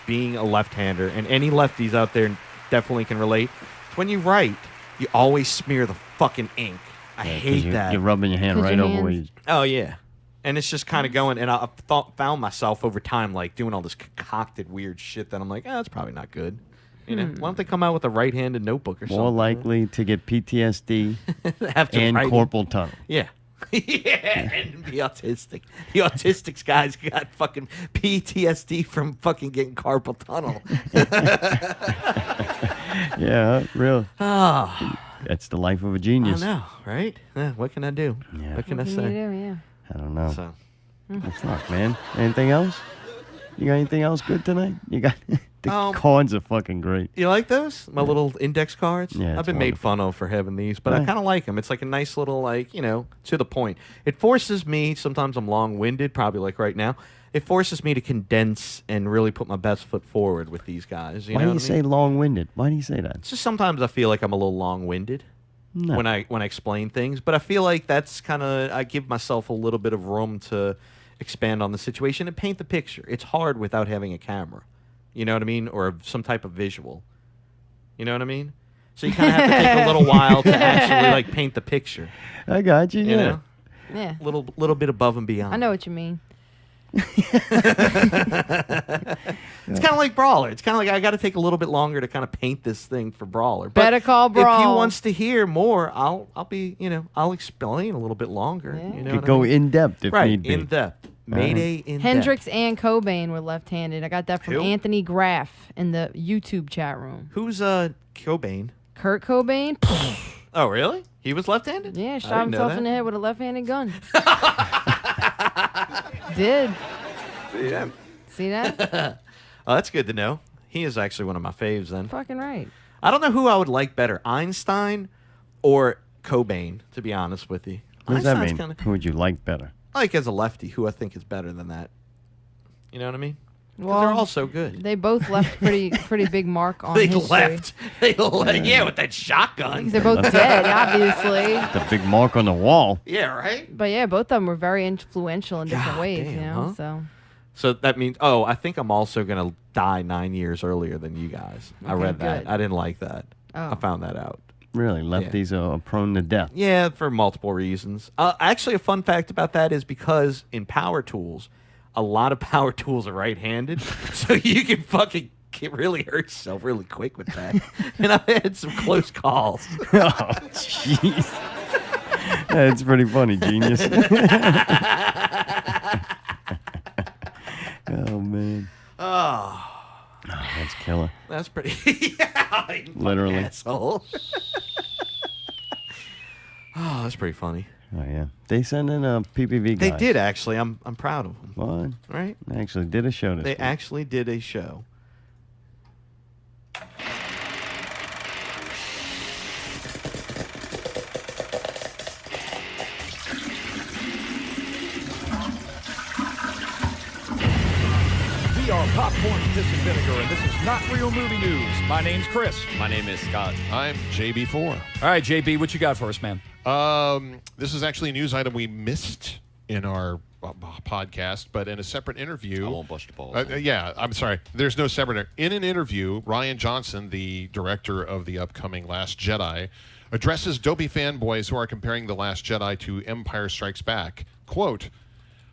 being a left-hander, and any lefties out there definitely can relate, is when you write, you always smear the fucking ink. I hate that. You're rubbing your hand 'Cause right your over where hands- you... Oh, yeah. And it's just kind of going, and I found myself over time, like, doing all this concocted weird shit that I'm like, that's probably not good. Why don't they come out with a right-handed notebook or something? More likely to get PTSD Have to and write- corporal tunnel. Yeah. Yeah, and be autistic. The autistic guy's got fucking PTSD from fucking getting carpal tunnel. Yeah, real. Ah, That's the life of a I genius. know, right? What can I do? Yeah. What can What I can say? you do? Yeah. I don't know. So, Well, fuck, man. Anything else? You got anything else good tonight? You got... the cards are fucking great. you like those? My little index cards? Yeah, I've it's been made wonderful. fun of for having these, but I Right. kind of like them. It's like a nice little, to the point. It forces me, sometimes I'm long-winded, probably like right now. It forces me to condense and really put my best foot forward with these guys. Why do you say long-winded? Why do you say that? It's just sometimes I feel like I'm a little long-winded. No. when I explain things, but I feel like that's kind of, I give myself a little bit of room to expand on the situation and paint the picture. It's hard without having a camera, you know what I mean, or some type of visual, you know what I mean. So you kind of have to take a little while to actually like paint the picture, I got you, you yeah. know, Yeah. little bit above and beyond. I know what you mean. It's kind of like Brawler. It's kind of like I got to take a little bit longer to kind of paint this thing for Brawler. But Better call If he Brawl. wants to hear more, I'll be, I'll explain a little bit longer. Yeah. You know, Could what I go mean? in depth if right need be. in depth. Mayday in Hendrix depth. and Cobain were left-handed. I got that from Who? Anthony Graff in the YouTube chat room. Who's Cobain? Kurt Cobain? Oh, really? He was left-handed? Yeah, I shot didn't know himself that. in the head with a left-handed gun. Did. See that? Oh, that's good to know. He is actually one of my faves. Then Fucking right. I don't know who I would like better, Einstein or Cobain. To be honest with you, What does that Einstein's mean? kinda- Who would you like better? like as a lefty, who I think is better than that. You know what I mean? Because they're all so good. They both left pretty big mark on They history. left. Yeah, with that shotgun. They're both dead, obviously. The big mark on the wall. Yeah, right? But yeah, both of them were very influential in different God ways, damn, you know. huh? So that means, I think I'm also going to die 9 years earlier than you guys. I Okay, read that. good. I didn't like that. Oh. I found that out. Really, lefties are prone to death. Yeah, for multiple reasons. Actually, a fun fact about that is because in power tools, a lot of power tools are right-handed, so you can fucking really hurt yourself really quick with that. And I had some close calls. Oh, jeez. That's pretty funny, genius. Oh, man. Oh, That's killer. that's pretty. Yeah, you Literally. asshole. Oh, that's pretty funny. Oh, yeah. They sent in a PPV They guys. did actually. I'm proud of them. What? Right? They actually did a show this They week. actually did a show. We are Popcorn, Piss, and Vinegar, and this is Not Real Movie News. My name's Chris. My name is Scott. I'm JB4. All right, JB, what you got for us, man? This is actually a news item we missed in our podcast, but in a separate interview. I won't bust the balls. Yeah, I'm sorry. There's no separate. In an interview, Rian Johnson, the director of the upcoming Last Jedi, addresses dopey fanboys who are comparing The Last Jedi to Empire Strikes Back. Quote,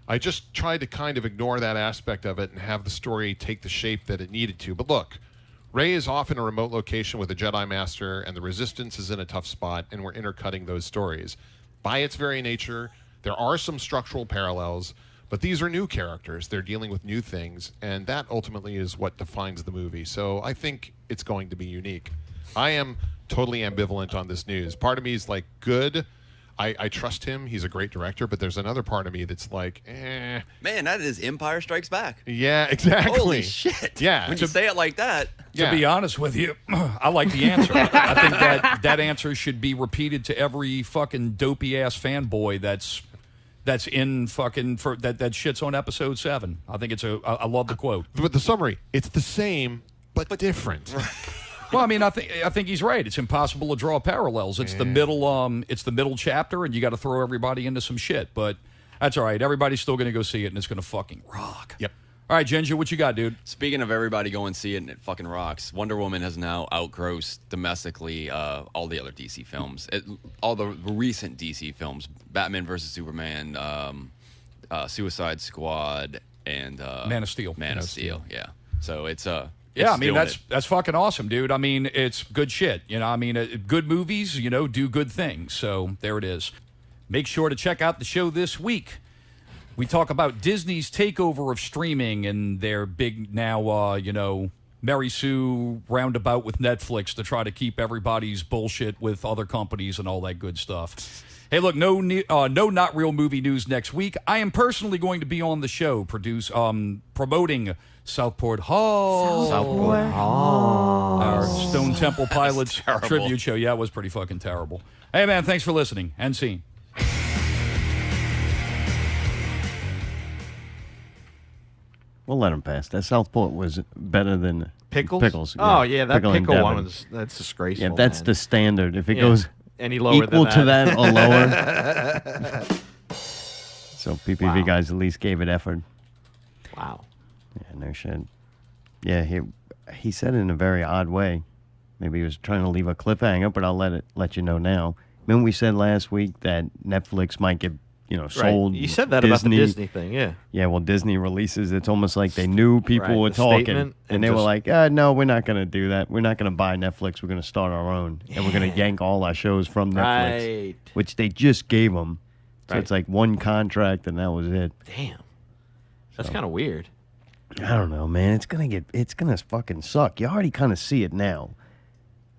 I just tried to kind of ignore that aspect of it and have the story take the shape that it needed to. But look, Rey is off in a remote location with a Jedi Master, and the Resistance is in a tough spot, and we're intercutting those stories. By its very nature, there are some structural parallels, but these are new characters. They're dealing with new things, and that ultimately is what defines the movie. So I think it's going to be unique. I am totally ambivalent on this news. Part of me is like, good. I trust him. He's a great director, but there's another part of me that's like, eh. Man, that is Empire Strikes Back. Yeah, exactly. Holy shit. Yeah. When you say it like that. Yeah. To be honest with you, I like the answer. I think that answer should be repeated to every fucking dopey ass fanboy that's in fucking that shits on episode 7. I think I love the quote. But the summary, it's the same, but different. Well, I mean, I think he's right. It's impossible to draw parallels. It's the middle chapter, and you got to throw everybody into some shit. But that's all right. Everybody's still going to go see it, and it's going to fucking rock. Yep. All right, Ginger, what you got, dude? Speaking of everybody going to see it and it fucking rocks, Wonder Woman has now outgrossed domestically all the other DC films. All the recent DC films, Batman vs. Superman, Suicide Squad, and Man of Steel. Man of Steel, yeah. So it's Yeah, I mean, doing that's fucking awesome, dude. I mean, it's good shit. You know, I mean, good movies, do good things. So there it is. Make sure to check out the show this week. We talk about Disney's takeover of streaming and their big now, Mary Sue roundabout with Netflix to try to keep everybody's bullshit with other companies and all that good stuff. Hey, look, no Not Real Movie News next week. I am personally going to be on the show, promoting Southport Hall. Our Stone Temple Pilots tribute show. Yeah, it was pretty fucking terrible. Hey, man, thanks for listening and seeing. We'll let him pass. That Southport was better than Pickles? Pickles. Oh, yeah, that Pickle and pickle one Devin. that's disgraceful. Yeah, that's man. the standard. If it Yeah. goes Any lower equal than to that or lower. So PPV Wow. guys at least gave it effort. Wow. Yeah, no shit. Yeah, he said it in a very odd way. Maybe he was trying to leave a cliffhanger, but I'll let you know now. Remember we said last week that Netflix might get sold. Right. You said that about the Disney thing, yeah. Yeah, well, Disney releases. It's almost like they knew people Right, were the talking, statement, and they were like, "No, we're not going to do that. We're not going to buy Netflix. We're going to start our own, and we're going to yank all our shows from Netflix, Right. which they just gave them. So Right. it's like one contract, and that was it. Damn. That's kind of weird. I don't know, man. It's gonna fucking suck. You already kind of see it now.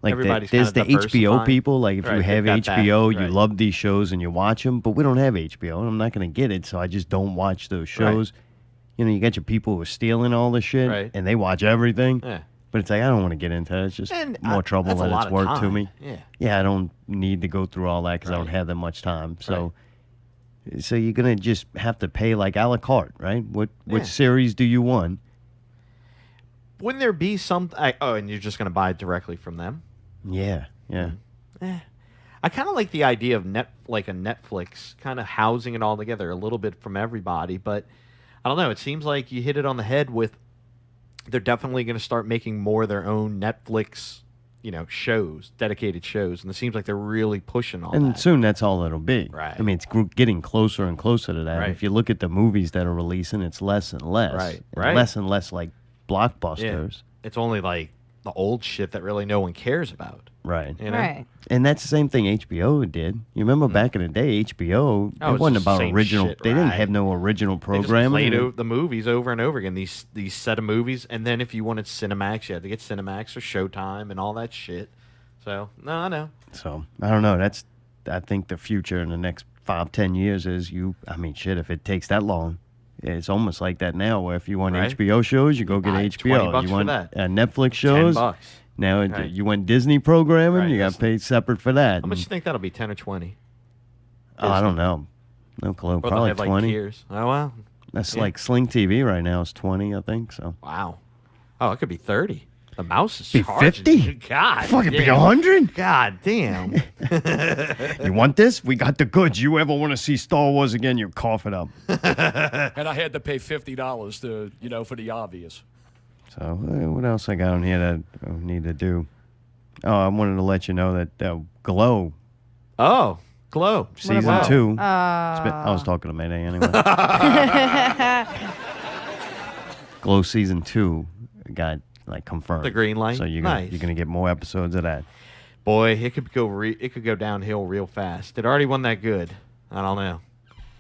Like Everybody's there's the kinda HBO diversifying. people. Like if you Right, have they've got that, HBO, you right. love these shows and you watch them. But we don't have HBO, and I'm not gonna get it, so I just don't watch those shows. You got your people who are stealing all the shit, Right. and they watch everything. Yeah. But it's like I don't want to get into that. It's just And more trouble that's a than lot it's of worth to time. me. Yeah. I don't need to go through all that because I don't Right. have that much time. So you're gonna just have to pay like a la carte, right? What Yeah. series do you want? wouldn't there be some? And you're just going to buy it directly from them? Yeah. I kind of like the idea of like a Netflix kind of housing it all together a little bit from everybody, but I don't know. It seems like you hit it on the head with. They're definitely going to start making more of their own Netflix, shows, dedicated shows, and it seems like they're really pushing on And that. soon that's all it'll be. Right. I mean, it's getting closer and closer to that. Right. If you look at the movies that are releasing, it's less and less. Right, And right. less and less like blockbusters. It's only like the old shit that really no one cares about. Right. Right. And that's the same thing HBO did. You remember back in the day, HBO, Oh, it it's wasn't the about same original. shit, They didn't right. have no original They just programming. played the movies over and over again. These set of movies, and then if you wanted Cinemax, you had to get Cinemax or Showtime and all that shit. So I know. So I don't know. I think the future in the next 5-10 years is if it takes that long, it's almost like that now. Where if you want Right. HBO shows, you go get Buy HBO. $20 You for want that. Netflix shows. $10. Now Right. you want Disney programming, Right, you got that's- to pay separate for that. How much you think that'll be? 10 or 20? I don't know. No clue. Or they'll Probably have like 20. tiers. Oh wow. That's Yeah. like Sling TV right now is 20, I think. So Wow. Oh, it could be 30. The mouse is Be charging. 50? God. fucking be damn. 100. God damn. You want this? We got the goods. You ever want to see Star Wars again? You cough it up. And I had to pay $50 to, for the obvious. So what else I got on here that I need to do? Oh, I wanted to let you know that Glow Oh, Glow. season about- 2. I was talking to Mayday anyway. Glow season 2 got like confirmed. The green light? So you're Nice. gonna get more episodes of that. Boy, it could go downhill real fast. It already wasn't that good. I don't know.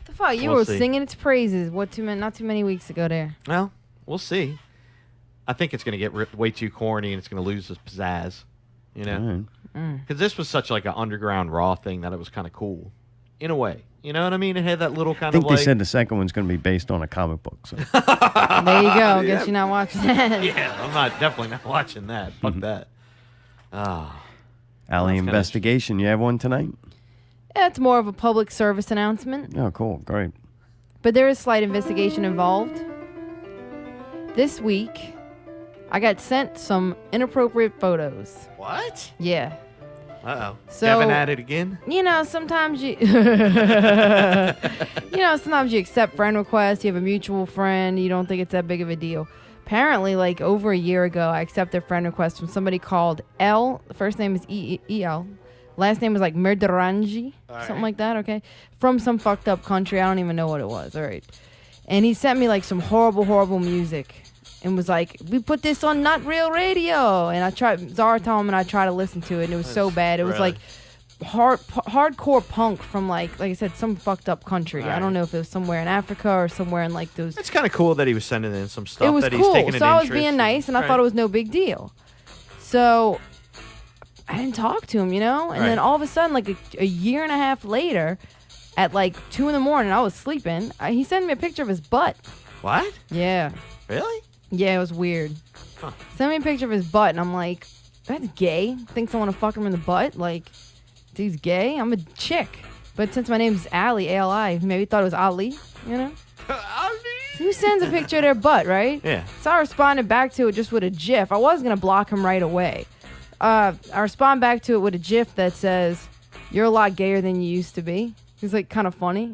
The fuck, you We'll were see. singing its praises. Not too many weeks ago there. Well, we'll see. I think it's going to get way too corny and it's going to lose its pizzazz. All right. Because this was such like an underground raw thing that it was kind of cool, in a way. You know what I mean? It had that little I kind think of they like. said the second one's gonna be based on a comic book. So. There you go. Guess you're not watching that. Yeah, I'm definitely not watching that. Fuck that. Alley That's kinda investigation. You have one tonight? Yeah, it's more of a public service announcement, Oh, cool. Great. but there is slight investigation involved. This week, I got sent some inappropriate photos. What? Yeah. Uh oh. So- Kevin at it again? Sometimes you sometimes you accept friend requests, you have a mutual friend, you don't think it's that big of a deal. Apparently, like over a year ago, I accepted a friend request from somebody called L. The first name is E-L. Last name was like Merderanji, something like that, okay? From some fucked up country. I don't even know what it was, all right? And he sent me like some horrible, horrible music and was like, we put this on Not Real Radio. And I tried, Czar told him, and I tried to listen to it, and it was so bad. It was really- like hardcore punk from like I said, some fucked up country. I don't know if it was somewhere in Africa or somewhere in like those. It's kind of cool that he was sending in some stuff It was that he's cool. taking an So I was interest being in. nice, and I thought it was no big deal. So I didn't talk to him, And then Right. all of a sudden, like a year and a half later, at like 2 a.m, I was sleeping. He sent me a picture of his butt. What? Yeah. Really? Yeah, it was weird. Sent me a picture of his butt, and I'm like, that's gay. Thinks I want to fuck him in the butt? Like, he's gay? I'm a chick. But since my name's Ali, A-L-I, maybe thought it was Ali, Who sends a picture of their butt, right? Yeah. So I responded back to it just with a GIF. I was going to block him right away. I respond back to it with a GIF that says, you're a lot gayer than you used to be. It's like kind of funny,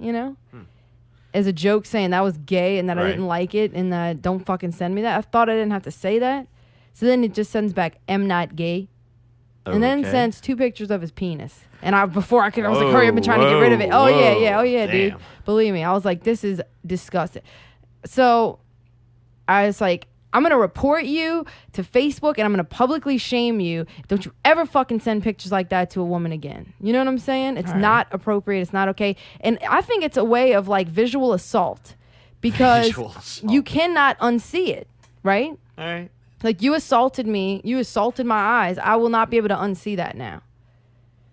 As a joke saying that was gay and that I Right. didn't like it and that don't fucking send me that. I thought I didn't have to say that. So then it just sends back, am not gay. And then Okay. sends 2 pictures of his penis. And I was like, hurry up and trying to get rid of it. Whoa, Oh yeah, dude. damn. Believe me. I was like, this is disgusting. So I was like, I'm going to report you to Facebook and I'm going to publicly shame you. Don't you ever fucking send pictures like that to a woman again. You know what I'm saying? It's not appropriate. It's not okay. And I think it's a way of like visual assault because Visual assault. you cannot unsee it, right? All right. Like you assaulted me. You assaulted my eyes. I will not be able to unsee that now.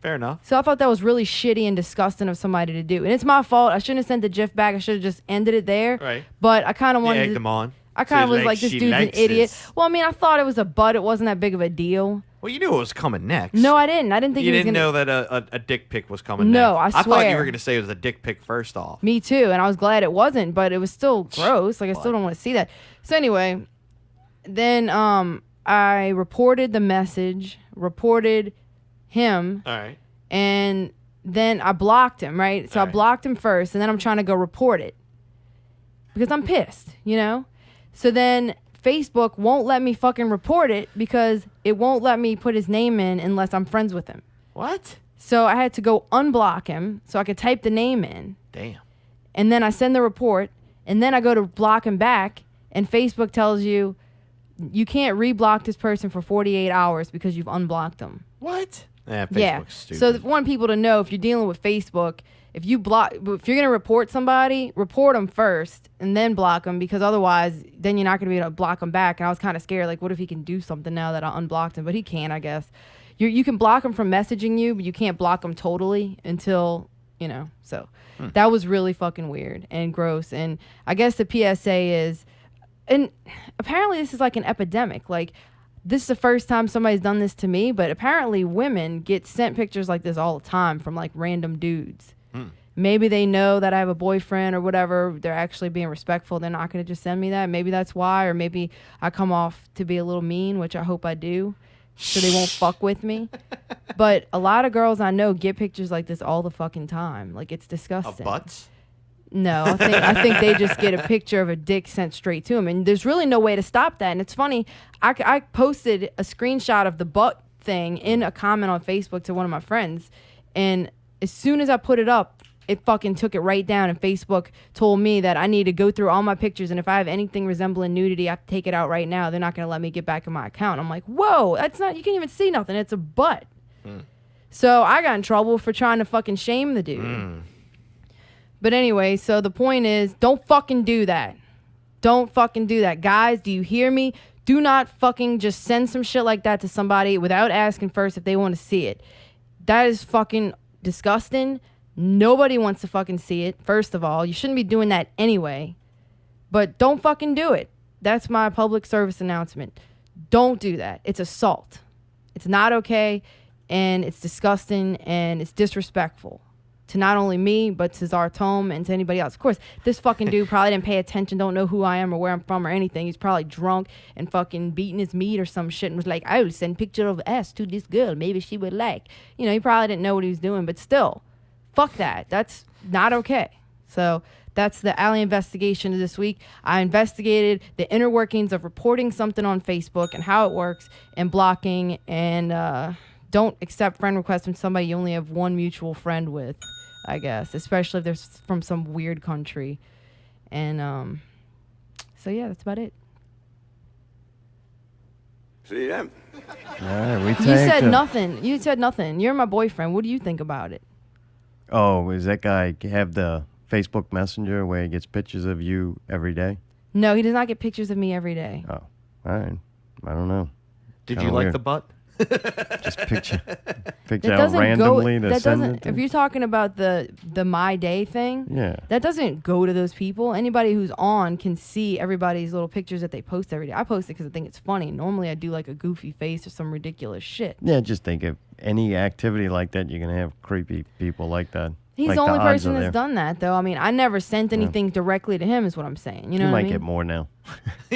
Fair enough. So I thought that was really shitty and disgusting of somebody to do. And it's my fault. I shouldn't have sent the GIF back. I should have just ended it there. Right. But I kind of You wanted egged to, him on. I kind of So was like, this she dude's an likes idiot. this. Well, I mean, I thought it was a butt. It wasn't that big of a deal. Well, you knew it was coming next. No, I didn't. I didn't think You he was didn't gonna. know that a dick pic was coming No, next. I I thought you swear. were going to say it was a dick pic first off. Me too, and I was glad it wasn't, but it was still gross. Like I still don't want to see that. So anyway, then I reported the message, reported him, All right. and then I blocked him, right? So I blocked him first, and then I'm trying to go report it because I'm pissed, you know? So then Facebook won't let me fucking report it because it won't let me put his name in unless I'm friends with him. What? So I had to go unblock him so I could type the name in. Damn. And then I send the report, and then I go to block him back, and Facebook tells you can't reblock this person for 48 hours because you've unblocked them. What? Yeah, Facebook's Yeah. stupid. So I want people to know, if you're dealing with Facebook, if you're going to report somebody, report them first and then block them, because otherwise then you're not going to be able to block them back. And I was kind of scared, like, what if he can do something now that I unblocked him? But he can, I guess. You can block him from messaging you, but you can't block him totally until, you know. So that was really fucking weird and gross. And I guess the PSA is, and apparently this is like an epidemic. Like, this is the first time somebody's done this to me, but apparently women get sent pictures like this all the time from like random dudes. Maybe they know that I have a boyfriend or whatever. They're actually being respectful. They're not going to just send me that. Maybe that's why, or maybe I come off to be a little mean, which I hope I do, so they won't fuck with me. But a lot of girls I know get pictures like this all the fucking time. Like, it's disgusting. Of butts? No, I think they just get a picture of a dick sent straight to them, and there's really no way to stop that. And it's funny, I posted a screenshot of the butt thing in a comment on Facebook to one of my friends, and as soon as I put it up, it fucking took it right down, and Facebook told me that I need to go through all my pictures, and if I have anything resembling nudity, I have to take it out right now. They're not going to let me get back in my account. I'm like, whoa, that's not, you can't even see nothing. It's a butt. So I got in trouble for trying to fucking shame the dude. But anyway, so the point is, don't fucking do that. Don't fucking do that. Guys, do you hear me? Do not fucking just send some shit like that to somebody without asking first if they want to see it. That is fucking disgusting. Nobody wants to fucking see it, first of all. You shouldn't be doing that anyway. But don't fucking do it. That's my public service announcement. Don't do that. It's assault. It's not okay, and it's disgusting, and it's disrespectful to not only me, but to Czar and to anybody else. Of course, this fucking dude probably didn't pay attention, don't know who I am or where I'm from or anything. He's probably drunk and fucking beating his meat or some shit and was like, I will send picture of ass to this girl. Maybe she would like. You know, he probably didn't know what he was doing, but still, fuck that. That's not okay. So that's the Alley investigation of this week. I investigated the inner workings of reporting something on Facebook and how it works, and blocking, and don't accept friend requests from somebody you only have one mutual friend with, I guess, especially if they're from some weird country. And so yeah, that's about it. See them. All right, we You said nothing. You said nothing. You're my boyfriend. What do you think about it? Oh, is that guy have the Facebook Messenger where he gets pictures of you every day? No, he does not get pictures of me every day. Oh, all right. I don't know. Did Kinda you like weird. the butt? Just picture That out doesn't randomly go. to That send doesn't. it to? If you're talking about the Mayday thing, Yeah. that doesn't go to those people. Anybody who's on can see everybody's little pictures that they post every day. I post it because I think it's funny. Normally, I do like a goofy face or some ridiculous shit. Yeah, just think of any activity like that, you're going to have creepy people like that. He's Like the only odds person are that's there. done that, though. I mean, I never sent anything directly to him, is what I'm saying. You know You what I might mean? get more now.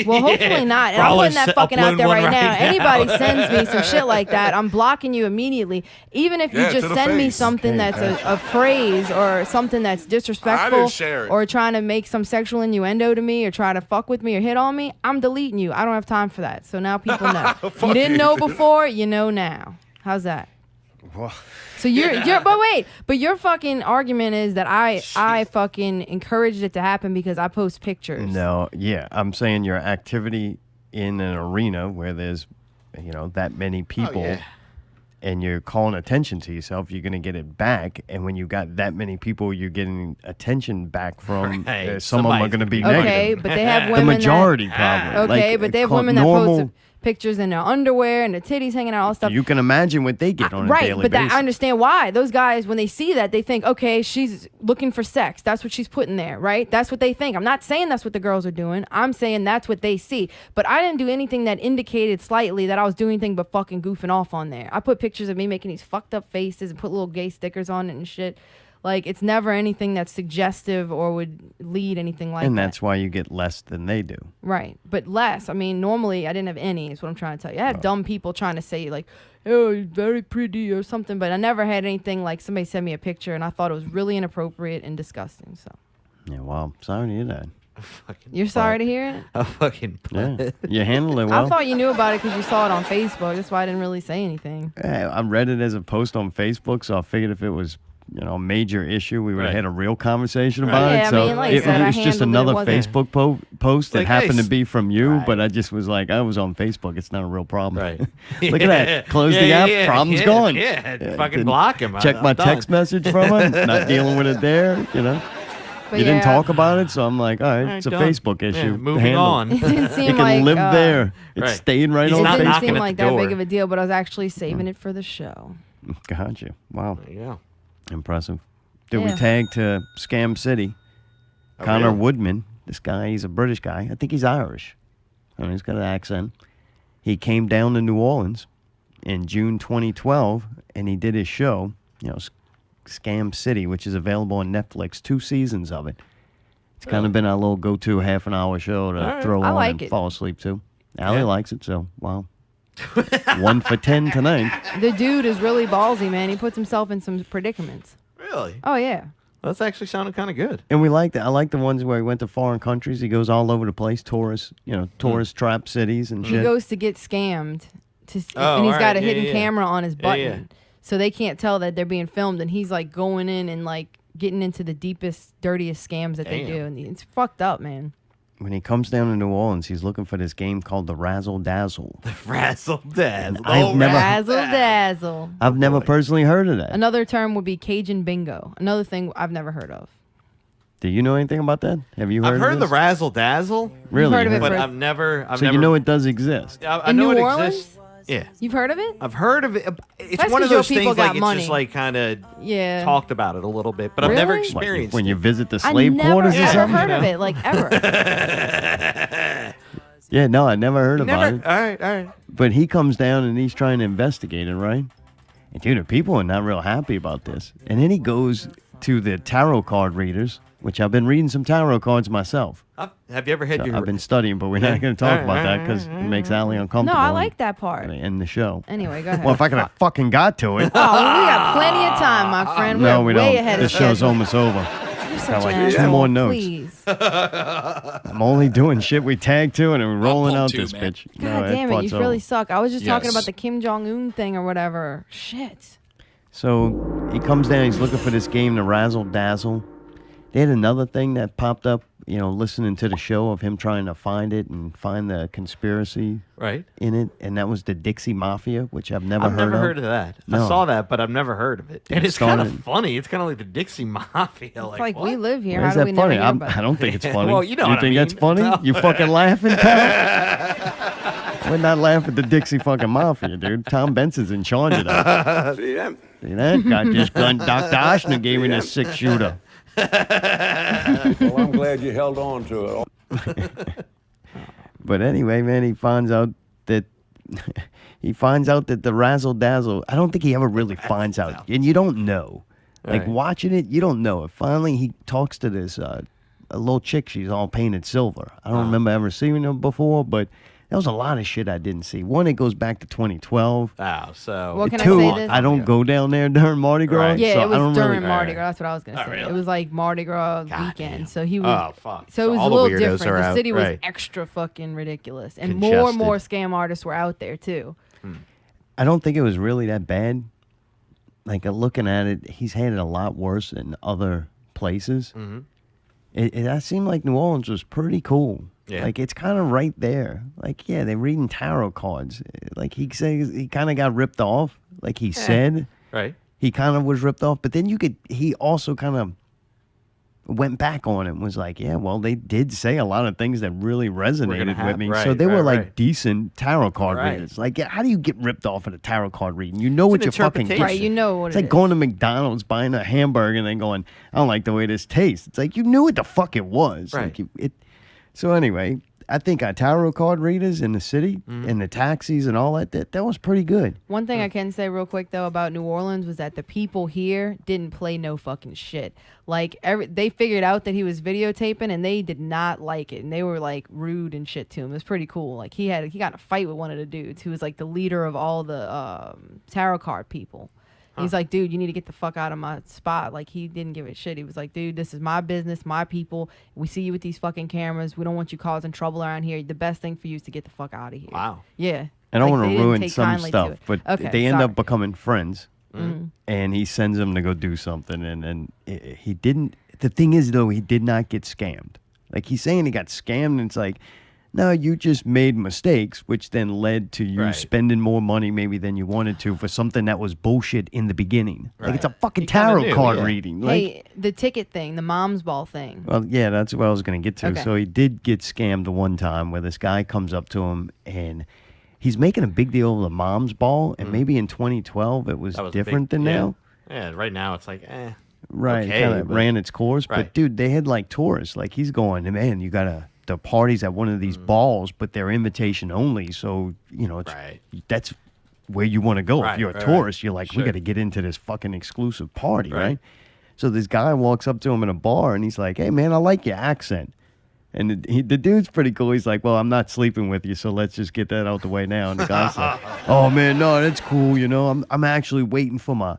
Well, hopefully not. And I'm Probably putting that fucking out upload there one right now. right now. Anybody sends me some shit like that, I'm blocking you immediately. Even if you Yeah, just to the send me face. something that's a phrase or something that's disrespectful, share it. or trying to make some sexual innuendo to me or try to fuck with me or hit on me, I'm deleting you. I don't have time for that. So now people know. You didn't know before, you know now. How's that? So but your fucking argument is that I fucking encouraged it to happen because I post pictures. No, yeah. I'm saying your activity in an arena where there's, that many people yeah. and you're calling attention to yourself, you're going to get it back. And when you got that many people, you're getting attention back from, Right. some of them are Somebody's going to be gonna be Okay, negative. but they have The women majority, probably. Okay, Like, but they have call- women that normal, post pictures in their underwear and their titties hanging out, all stuff. You can imagine what they get on a Right, daily but basis. I understand why. Those guys, when they see that, they think, okay, she's looking for sex. That's what she's putting there, right? That's what they think. I'm not saying that's what the girls are doing. I'm saying that's what they see. But I didn't do anything that indicated slightly that I was doing anything but fucking goofing off on there. I put pictures of me making these fucked up faces and put little gay stickers on it and shit. Like, it's never anything that's suggestive or would lead anything like that. And that's why you get less than they do. Right. But less. I mean, normally I didn't have any, is what I'm trying to tell you. I have dumb people trying to say, like, oh, you're very pretty or something, but I never had anything like somebody sent me a picture and I thought it was really inappropriate and disgusting. So. Yeah, well, sorry to hear that. You're sorry to hear it? A fucking Yeah, you handled it well. I thought you knew about it because you saw it on Facebook. That's why I didn't really say anything. I read it as a post on Facebook, so I figured if it was, a major issue, we would have Right. had a real conversation about Yeah, it. I So mean, like I it said, I was just handled it. It another wasn't- Facebook post that Like, happened hey, to be from you, right. but I just was like, I was on Facebook. It's not a real problem. Right. Look at that. Close the app. Problem's gone. Yeah, fucking didn't block him. Check I'm my done. text message from him. Not dealing with it there. But You didn't yeah, talk about it, so I'm like, all right, All right, it's a done. Facebook Yeah, issue. moving Handle it. on. It didn't seem It can like live there. It's Right. staying right He's It on not didn't knocking seem at like the that door. big of a deal, but I was actually saving it for the show. Gotcha. Wow. There you go. Impressive. Dude, we Yeah. tagged to Scam City. Oh, Connor really? Woodman. This guy, he's a British guy. I think he's Irish. He's got an accent. He came down to New Orleans in June 2012, and he did his show, Scam City, which is available on Netflix, 2 seasons of it. It's kind of been our little go-to half-an-hour show to right. throw I on like and it. fall asleep to. Allie Yeah. likes it, so, wow. 1 for 10 tonight. The dude is really ballsy, man. He puts himself in some predicaments. Really? Oh, yeah. That's actually sounded kind of good. And we like that. I like the ones where he went to foreign countries. He goes all over the place, tourist trap cities and He shit. goes to get scammed, Oh, and he's got alright, a yeah, hidden yeah. camera on his Yeah, button. yeah. So they can't tell that they're being filmed, and he's like going in and like getting into the deepest, dirtiest scams that they Damn. do. And it's fucked up, man. When he comes down to New Orleans, he's looking for this game called the Razzle Dazzle. Razzle dazzle. I've never- Razzle dazzle. I've never personally heard of that. Another term would be Cajun bingo. Another thing I've never heard of. Do you know anything about that? Have you heard I've heard of the this? razzle dazzle, Really? heard of it but for- I've never. So you know it does exist. I In know New it Orleans? exists. Yeah, You've heard of it? I've heard of it. It's That's one of 'cause your those people things like got it's money. just like kind of Yeah. talked about it a little bit, but I've never Really? What, experienced when it. you visit the I slave never quarters or ever something? heard of it, like ever. Yeah, no, I never heard about Never. it. All right. But he comes down and he's trying to investigate it, right? And dude, the people are not real happy about this. And then he goes to the tarot card readers, which I've been reading some tarot cards myself. Have you ever had your? I've been studying, but we're not going to talk about that because it makes Allie No, uncomfortable. I like that part. and end the show. Anyway, go ahead. Well, if I could have fucking got to it. Oh, well, we got plenty of time, my friend. No, We're we way don't. ahead This of show's schedule. almost over. You're such like an 2 asshole. more notes. Please. I'm only doing shit we tag to and we're rolling pumped out too, this man. bitch. God No, that damn it, part's you really over. suck. I was just talking Yes. about the Kim Jong-un thing or whatever. Shit. So he comes down, he's looking for this game, the Razzle Dazzle. They had another thing that popped up, listening to the show of him trying to find it and find the conspiracy Right. in it, and that was the Dixie Mafia, which I've never I've heard never of. heard of that. No. I saw that, but I've never heard of it. And It it's kind of started- funny. It's kind of like the Dixie Mafia. It's like we what? live here. Why How is do that we funny? never hear about I it? don't think it's funny. Well, you know you what I think that's mean. funny? No. You fucking laughing, pal? We're not laughing at the Dixie fucking Mafia, dude. Tom Benson's in charge of that. See them? See that? Got this gun. Dr. Oshner gave me this 6-shooter. Well, I'm glad you held on to it. But anyway, man, he finds out that the Razzle Dazzle. I don't think he ever really finds out, and you don't know. Like Right. watching it, you don't know. Finally, he talks to this a little chick. She's all painted silver. I don't remember ever seeing her before, but there was a lot of shit I didn't see. One, it goes back to 2012. Oh, so. Well, can I Two, say this? I don't go down there during Mardi Gras. Right. Yeah, so it I was don't during really, Mardi Gras. That's what I was gonna say. really? It was like Mardi Gras God weekend, damn. so he was. Oh, fuck. So it was all a the little weirdos different. are The out, city was right. extra fucking ridiculous, and more and more scam artists were out there too. I don't think it was really that bad. Like looking at it, he's had it a lot worse in other places. Mm-hmm. That seemed like New Orleans was pretty cool. Yeah. Like it's kind of right there. Like yeah, they're reading tarot cards. Like he says he kind of got ripped off. Like he said Right. he kind of was ripped off. But then he also kind of went back on it and was like, yeah, well, they did say a lot of things that really resonated with happen. me. So Right, they were right, like right. decent tarot card Right. readers. Like, yeah, how do you get ripped off at a tarot card reading? You know what an you're fucking interpretation. Right, you know what It's it like is. going to McDonald's, buying a hamburger, and then going, I don't like the way this tastes. It's like you knew what the fuck it was. Right. Like so anyway, I think our tarot card readers in the city and the taxis and all that was pretty good. One thing I can say real quick though about New Orleans was that the people here didn't play no fucking shit. Like they figured out that he was videotaping and they did not like it, and they were like rude and shit to him. It was pretty cool. Like he got in a fight with one of the dudes who was like the leader of all the tarot card people. He's like, dude, you need to get the fuck out of my spot. Like, he didn't give a shit. He was like, dude, this is my business, my people. We see you with these fucking cameras. We don't want you causing trouble around here. The best thing for you is to get the fuck out of here. Wow. Yeah. I don't Like, want they to didn't ruin take some kindly to stuff, it. but Okay, they end sorry. up becoming friends. And he sends them to go do something. And he didn't. The thing is, though, he did not get scammed. Like, he's saying he got scammed, and it's like, no, you just made mistakes, which then led to you spending more money maybe than you wanted to for something that was bullshit in the beginning. Like, it's a fucking He kinda tarot knew, card yeah. reading. Like, Hey, the ticket thing, the mom's ball thing. well, yeah, that's what I was going to get to. Okay. So he did get scammed the one time where this guy comes up to him and he's making a big deal of the mom's ball. And maybe in 2012 it was That was different big, than now. Yeah, right now it's like, Right. Okay, It kind of but- ran its course. Right. But, dude, they had like tourists. Like, he's going, man, you got to. The party's at one of these balls, but they're invitation only. So, you know, that's where you want to go. Right, If you're a right, tourist, right. you're like, we Sure. got to get into this fucking exclusive party, Right. right? So this guy walks up to him in a bar and he's like, hey, man, I like your accent. And the dude's pretty cool. He's like, well, I'm not sleeping with you, so let's just get that out the way now. And the guy's like, oh, man, no, that's cool. You know, I'm actually waiting for my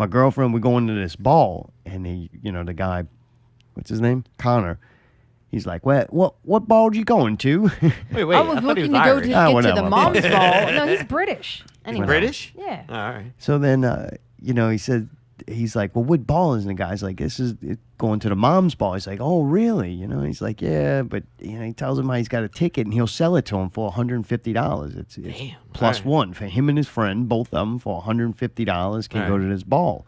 girlfriend. We're going to this ball. And the guy, what's his name? Connor. He's like, what ball are you going to? wait, I was thought he looking was to go Irish. to get to whatever. the mom's ball. No, he's British. Anyway. British? Yeah. All right. So then, he said, he's like, well, what ball is it? And the guy's like, this is going to the mom's ball. He's like, oh, really? He's like, yeah, but, he tells him how he's got a ticket and he'll sell it to him for $150. It's Damn, plus alright. one for him and his friend, both of them for $150 can go Alright. to this ball.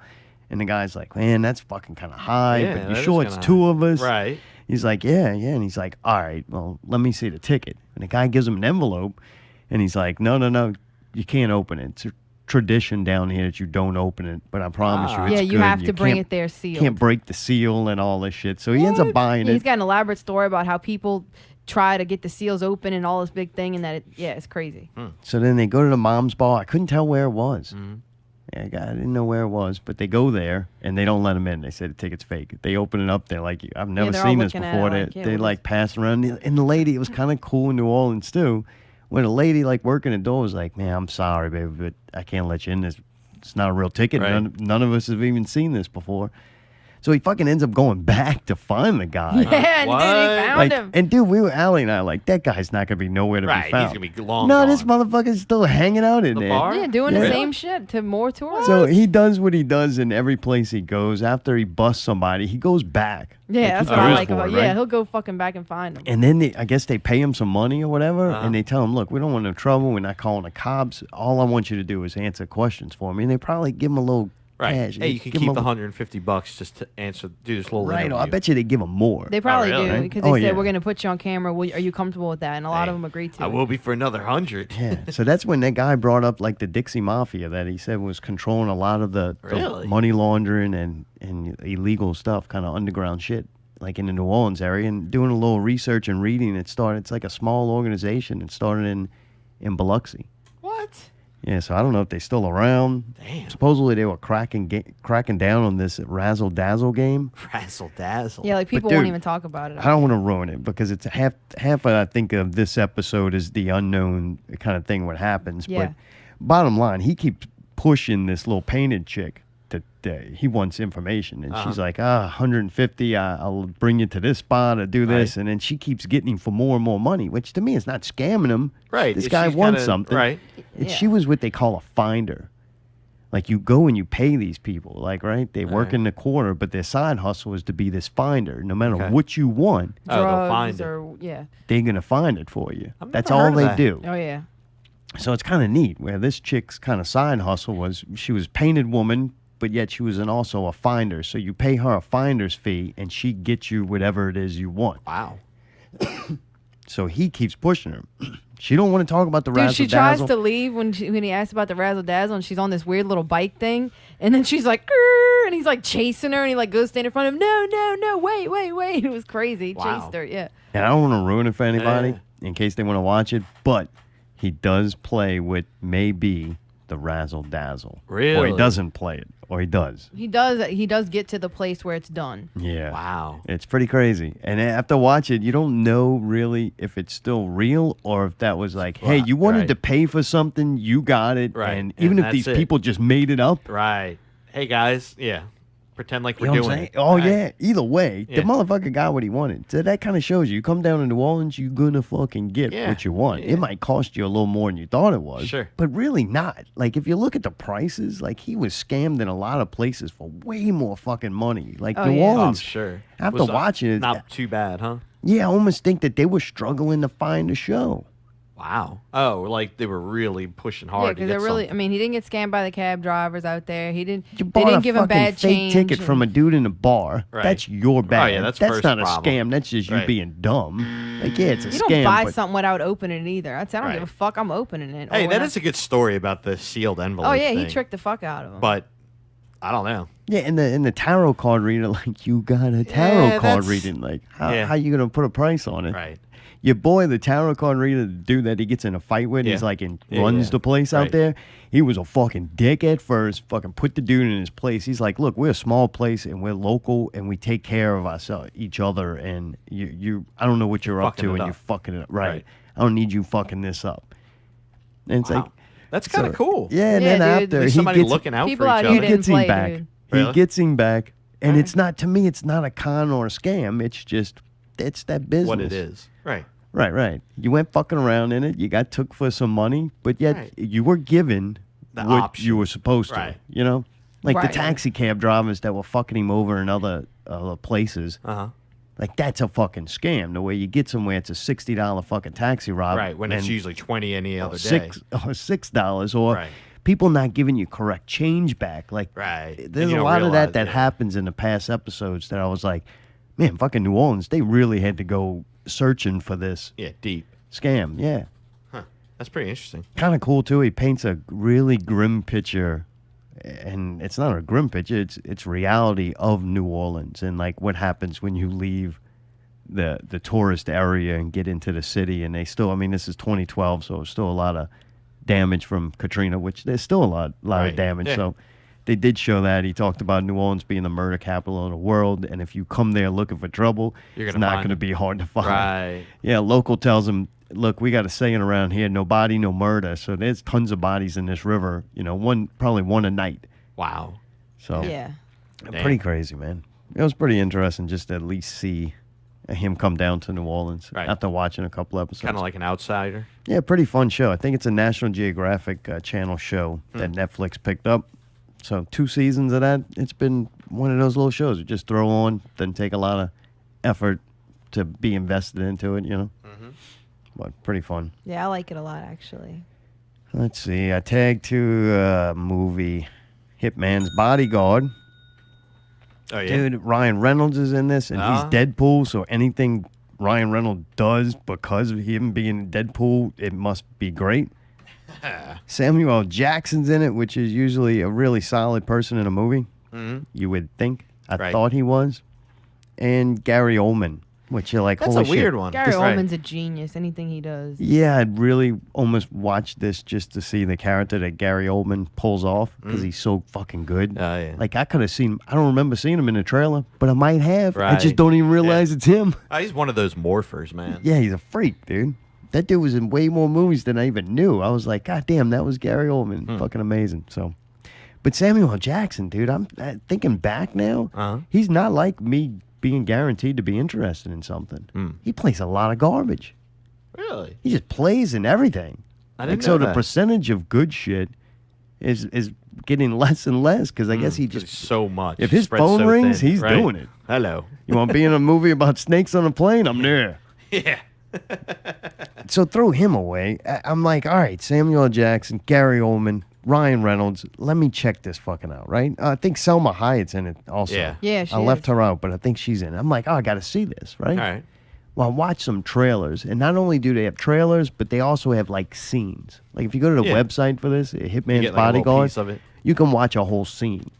And the guy's like, man, that's fucking kind of high, Yeah, but you that is sure it's kinda two of us? Right. He's like, yeah. And he's like, all right, well, let me see the ticket. And the guy gives him an envelope, and he's like, no, you can't open it. It's a tradition down here that you don't open it, but I promise you it's Yeah, good. you have to bring can't- it there sealed. Can't break the seal and all this shit. So he ends up buying Yeah, he's it. got an elaborate story about how people try to get the seals open and all this big thing, and that it's crazy. So then they go to the mom's ball. I couldn't tell where it was. Yeah, I didn't know where it was, but they go there and they don't let them in. They say the ticket's fake. They open it up. They're like, I've never they're all seen this looking at before. it They like, yeah, they what like is- pass around. And the lady, it was kind of cool in New Orleans too. When a lady like working the door was like, man, I'm sorry, baby, but I can't let you in. It's not a real ticket. Right. None of us have even seen this before. So he fucking ends up going back to find the guy. Yeah, and what? then he found Like, him. and dude, Allie and I like, that guy's not gonna be nowhere to Right, be he's found. gonna be long No, gone. this motherfucker's still hanging out in The there. bar? Yeah, doing the Yeah. same shit to more tourists. So he does what he does in every place he goes. After he busts somebody, he goes back. yeah, Like, that's he what I goes like for about it, Yeah, right? he'll go fucking back and find him. And then I guess they pay him some money or whatever, and they tell him, look, we don't want no trouble. We're not calling the cops. All I want you to do is answer questions for me. And they probably give him a little Right. cash. Hey, you can Give him keep a- $150 just to do this little Right. interview. I bet you they give him more. They probably really? do because Oh, they said yeah. we're going to put you on camera. Are you comfortable with that? And a lot Hey, of them agreed to I it. will be for another 100. Yeah. So that's when that guy brought up like the Dixie Mafia that he said was controlling a lot of the Really? money laundering and illegal stuff, kind of underground shit, like in the New Orleans area. And doing a little research and reading, it's like a small organization. It started in Biloxi. What? Yeah, so I don't know if they're still around. Damn. Supposedly they were cracking down on this razzle dazzle game. Razzle dazzle. Yeah, like people dude, won't even talk about it. I don't want to ruin it because it's half I think of this episode is the unknown kind of thing what happens. Yeah. But bottom line, he keeps pushing this little painted chick that he wants information, and she's like, 150, I'll bring you to this spot or do this, Right. and then she keeps getting him for more and more money, which to me is not scamming him. Right, This if guy she's wants kinda- something. right. And Yeah. she was what they call a finder. Like you go and you pay these people, like, right? They work right. in the quarter, but their side hustle is to be this finder. No matter Okay. what you want, Oh, they'll Drugs find it. or yeah. they're gonna find it for you. I've That's never heard all of they that. do. Oh yeah. So it's kind of neat. Where this chick's kind of side hustle was, she was painted woman, but yet she was also a finder. So you pay her a finder's fee, and she gets you whatever it is you want. Wow. So he keeps pushing her. She don't want to talk about the Dude, razzle she tries dazzle. to leave when he asks about the razzle dazzle, and she's on this weird little bike thing, and then she's like, "Grr," and he's like chasing her, and he like goes stand in front of him. No, wait. It was crazy. He Wow. chased her. Yeah. And I don't want to ruin it for anybody. in case they want to watch it. But he does play with maybe the razzle dazzle. Really? Or he doesn't play it, or he does. He does get to the place where it's done. Yeah. Wow. It's pretty crazy. And after watch it, you don't know really if it's still real or if that was like, hey, you wanted Right. to pay for something, you got it. Right. And And even if that's these it. people just made it up. Right. Hey guys, yeah. Pretend like You we're know what I'm doing saying? it. Oh, Right. yeah. Either way, Yeah. the motherfucker got what he wanted. So that kind of shows you. You come down to New Orleans, you're going to fucking get Yeah. what you want. Yeah. It might cost you a little more than you thought it was. Sure. But really not. Like, if you look at the prices, like, he was scammed in a lot of places for way more fucking money. Like, Oh, New yeah. Oh, I'm Orleans, sure. after Was, watching it, not too bad, huh? yeah, I almost think that they were struggling to find a show. Wow. Oh, like they were really pushing hard Yeah, to because get they're really. something. I mean, he didn't get scammed by the cab drivers out there. He didn't. You They bought didn't a give him fucking bad fake change. ticket from a dude in a bar. Right. That's your bad. yeah, that's that's first not a problem. scam. That's just you Right. being dumb. Like, yeah, it's a You scam. don't buy but something without opening it either. I don't Right. give a fuck. I'm opening it. Hey, Or that when is a good story about the sealed envelope. Oh yeah, he thing. tricked the fuck out of him. But I don't know. Yeah, in the tarot card reader, like, you got a tarot Yeah, card that's- reading. Like, how Yeah. how you gonna put a price on it? Right. Your boy, the tarot card reader, the dude that he gets in a fight with, he's Yeah. like, and Yeah, runs yeah. the place out Right. there. He was a fucking dick at first. Fucking put the dude in his place. He's like, look, we're a small place and we're local and we take care of ourselves, each other. And you, I don't know what you're up Fucking to, it and up. you're fucking it up. Right. Right. I don't need you fucking this up. And it's Wow. like, That's kind of cool. yeah. And Yeah, then dude. after At least he somebody gets looking out People for out each here other. didn't gets him play, back. dude. Really? He gets him back, and Alright. it's not, to me, it's not a con or a scam. It's just, it's that business. What it is. Right. Right. You went fucking around in it. You got took for some money, but yet Right. you were given The what option. you were supposed to. Right. You know, like the Right. taxi cab drivers that were fucking him over in other places. Uh huh. Like, that's a fucking scam. The way you get somewhere, it's a $60 fucking taxi ride. Right. When it's and usually 20 any other day. $6 or Right. people not giving you correct change back. Like, Right. there's And you a don't lot of realize that it. happens in the past episodes that I was like, man, fucking New Orleans, they really had to go searching for this Yeah. Deep. scam. Yeah. Huh. That's pretty interesting. Kind of cool too. He paints a really grim picture, and it's not a grim picture. It's reality of New Orleans and like what happens when you leave the tourist area and get into the city. And they still, I mean, this is 2012, so it's still a lot of damage from Katrina, which there's still a lot Right. of damage. Yeah. So they did show that. He talked about New Orleans being the murder capital of the world, and if you come there looking for trouble, You're it's gonna not find going to it. be hard to find. Right. Yeah, local tells him, look, we got a saying around here, no body, no murder. So there's tons of bodies in this river, you know, probably one a night. Wow. So Yeah. pretty crazy, man. It was pretty interesting just to at least see him come down to New Orleans Right. after watching a couple episodes. Kind of like an outsider. Yeah, pretty fun show. I think it's a National Geographic channel show that Netflix picked up. So 2 seasons of that. It's been one of those little shows you just throw on, doesn't take a lot of effort to be invested into it, you know. But pretty fun. Yeah, I like it a lot actually. Let's see. I tagged to a movie, Hitman's Bodyguard. Oh yeah. Dude, Ryan Reynolds is in this, and he's Ah. Deadpool, so anything Ryan Reynolds does because of him being Deadpool, it must be great. Samuel L. Jackson's in it, which is usually a really solid person in a movie. Mhm. You would think. I Right. thought he was. And Gary Oldman, which you're like, That's holy a weird shit. one. Gary Right. Oldman's a genius. Anything he does. Yeah, I'd really almost watch this just to see the character that Gary Oldman pulls off because he's so fucking good. Oh, yeah. Like, I could have seen I don't remember seeing him in the trailer, but I might have. I Right. just don't even realize Yeah. it's him. He's one of those morphers, man. Yeah, he's a freak, dude. That dude was in way more movies than I even knew. I was like, God damn, that was Gary Oldman. Fucking amazing. So, but Samuel L. Jackson, dude, I'm thinking back now. Uh-huh. He's not like me being guaranteed to be interested in something. He plays a lot of garbage. Really? He just plays in everything. I didn't so know the that. percentage of good shit is getting less and less because I guess he There's just. so much. If his Spread phone so rings, thin. he's Right. doing it. Hello. You want to be in a movie about snakes on a plane? I'm there. Yeah. So throw him away. I'm like, all right, Samuel L. Jackson, Gary Oldman, Ryan Reynolds. Let me check this fucking out, right? I think Selma Hayek's in it also. Yeah. Yeah, she I left is. her out, but I think she's in it. I'm like, oh, I got to see this, right? All right. Well, I watched some trailers, and not only do they have trailers, but they also have like scenes. Like if you go to the Yeah. website for this, You Hitman's get like a little Bodyguard, piece of it. you can watch a whole scene,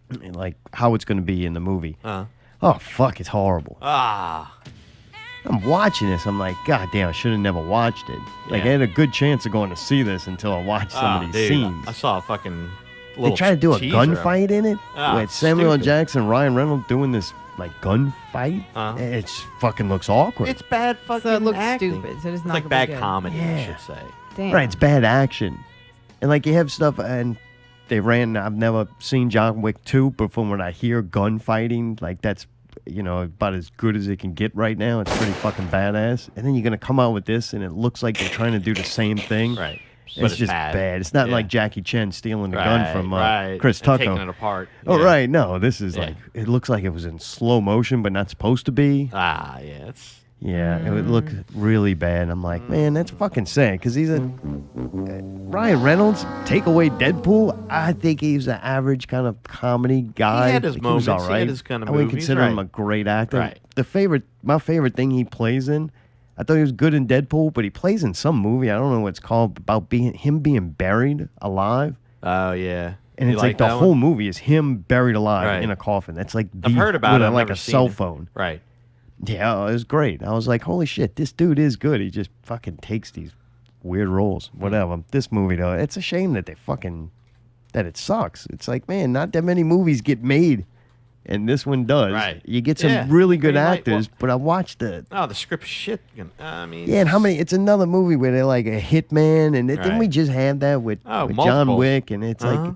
and like how it's going to be in the movie. Uh-huh. Oh fuck, it's horrible. Ah. I'm watching this. I'm like, God damn, I should have never watched it. Like, I Yeah. had a good chance of going to see this until I watched some of these scenes. I saw a fucking They little try to do a teaser of it. gunfight in it Ah, with Samuel L. stupid. Jackson, Ryan Reynolds doing this like gunfight. Uh-huh. It just fucking looks awkward. It's bad fucking So it looks acting. stupid. So it's It's not like gonna bad be good. comedy, I Yeah. should say. Damn. Right, it's bad action. And like you have stuff, and they ran, I've never seen John Wick 2, but from when I hear gunfighting, like that's, about as good as it can get right now. It's pretty fucking badass. And then you're going to come out with this, and it looks like they're trying to do the same thing. Right. It's, But it's just bad. It's not Yeah. like Jackie Chan stealing the Right, gun from right. Chris And Tucker. taking it apart. Oh, Yeah. right. No, this is Yeah. like, it looks like it was in slow motion, but not supposed to be. Ah, yeah. It's Yeah, it would look really bad. I'm like, man, that's fucking sad because he's a Ryan Reynolds. Take away Deadpool, I think he's an average kind of comedy guy. He had his Like, moments. was all He right. had his kind of I wouldn't movies, consider him right. a great actor. Right. My favorite thing he plays in. I thought he was good in Deadpool, but he plays in some movie. I don't know what it's called about him being buried alive. Oh, yeah. And You it's like the that whole one? movie is him buried alive Right. in a coffin. That's like I've heard about with it. I've like never a seen cell it. phone. Right. Yeah, it was great. I was like, holy shit, this dude is good. He just fucking takes these weird roles. Whatever. This movie, though, it's a shame that that it sucks. It's like, man, not that many movies get made, and this one does. Right. You get some Yeah. really good Green light, actors, but I watched it. Oh, the script shit. I mean. Yeah, and how many? It's another movie where they're like a hitman, and didn't we Right. just have that with, Oh, with John multiples. Wick? And it's like, Uh-huh.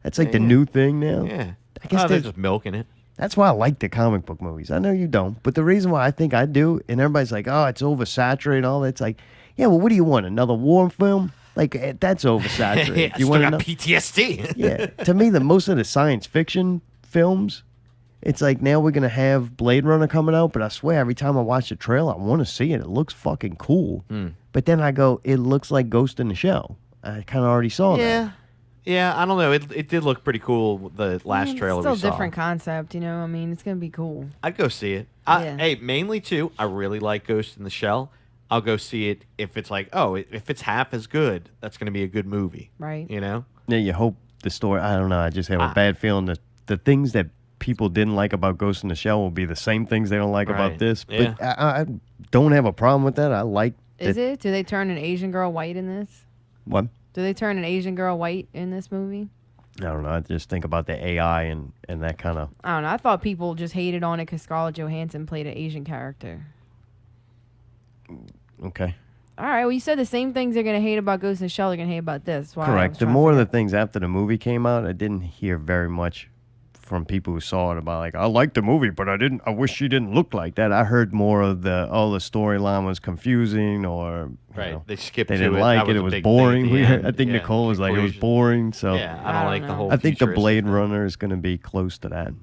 that's like the Yeah. new thing now. Yeah. I guess they're there's- just milking it. That's why I like the comic book movies. I know you don't, but the reason why I think I do, and everybody's like, "Oh, it's oversaturated." And all that. It's like, yeah, well, what do you want? Another war film? Like that's oversaturated. I you still want got to know? PTSD. Yeah. To me, most of the science fiction films, it's like now we're gonna have Blade Runner coming out, but I swear every time I watch the trailer, I want to see it. It looks fucking cool. But then I go, it looks like Ghost in the Shell. I kind of already saw that. Yeah. Yeah, I don't know. It did look pretty cool, the last trailer Still we saw. different concept, I mean, it's gonna be cool. I'd go see it. Yeah. Hey, mainly too, I really like Ghost in the Shell. I'll go see it if it's like, if it's half as good, that's going to be a good movie. Right. You know? Yeah, you hope the story. I don't know. I just have a bad feeling that the things that people didn't like about Ghost in the Shell will be the same things they don't like about Right. this. Yeah. But I don't have a problem with that. I like Is that. it? Do they turn an Asian girl white in this? What? Do they turn an Asian girl white in this movie? I don't know. I just think about the AI and that kind of. I don't know. I thought people just hated on it because Scarlett Johansson played an Asian character. Okay. All right. Well, you said the same things they're gonna hate about Ghost in the Shell. They're gonna hate about this. Why? Correct. The more of the things after the movie came out, I didn't hear very much from people who saw it about like I liked the movie, but I wish she didn't look like that. I heard more of the storyline was confusing or Right. know, They skipped they to didn't it. like That it. It a was big thing at boring. the end. I think Yeah, Nicole was like it was conclusion. boring. So Yeah, I I don't don't like the know. whole I think the futuristic Blade thing. Runner is going to be close to that.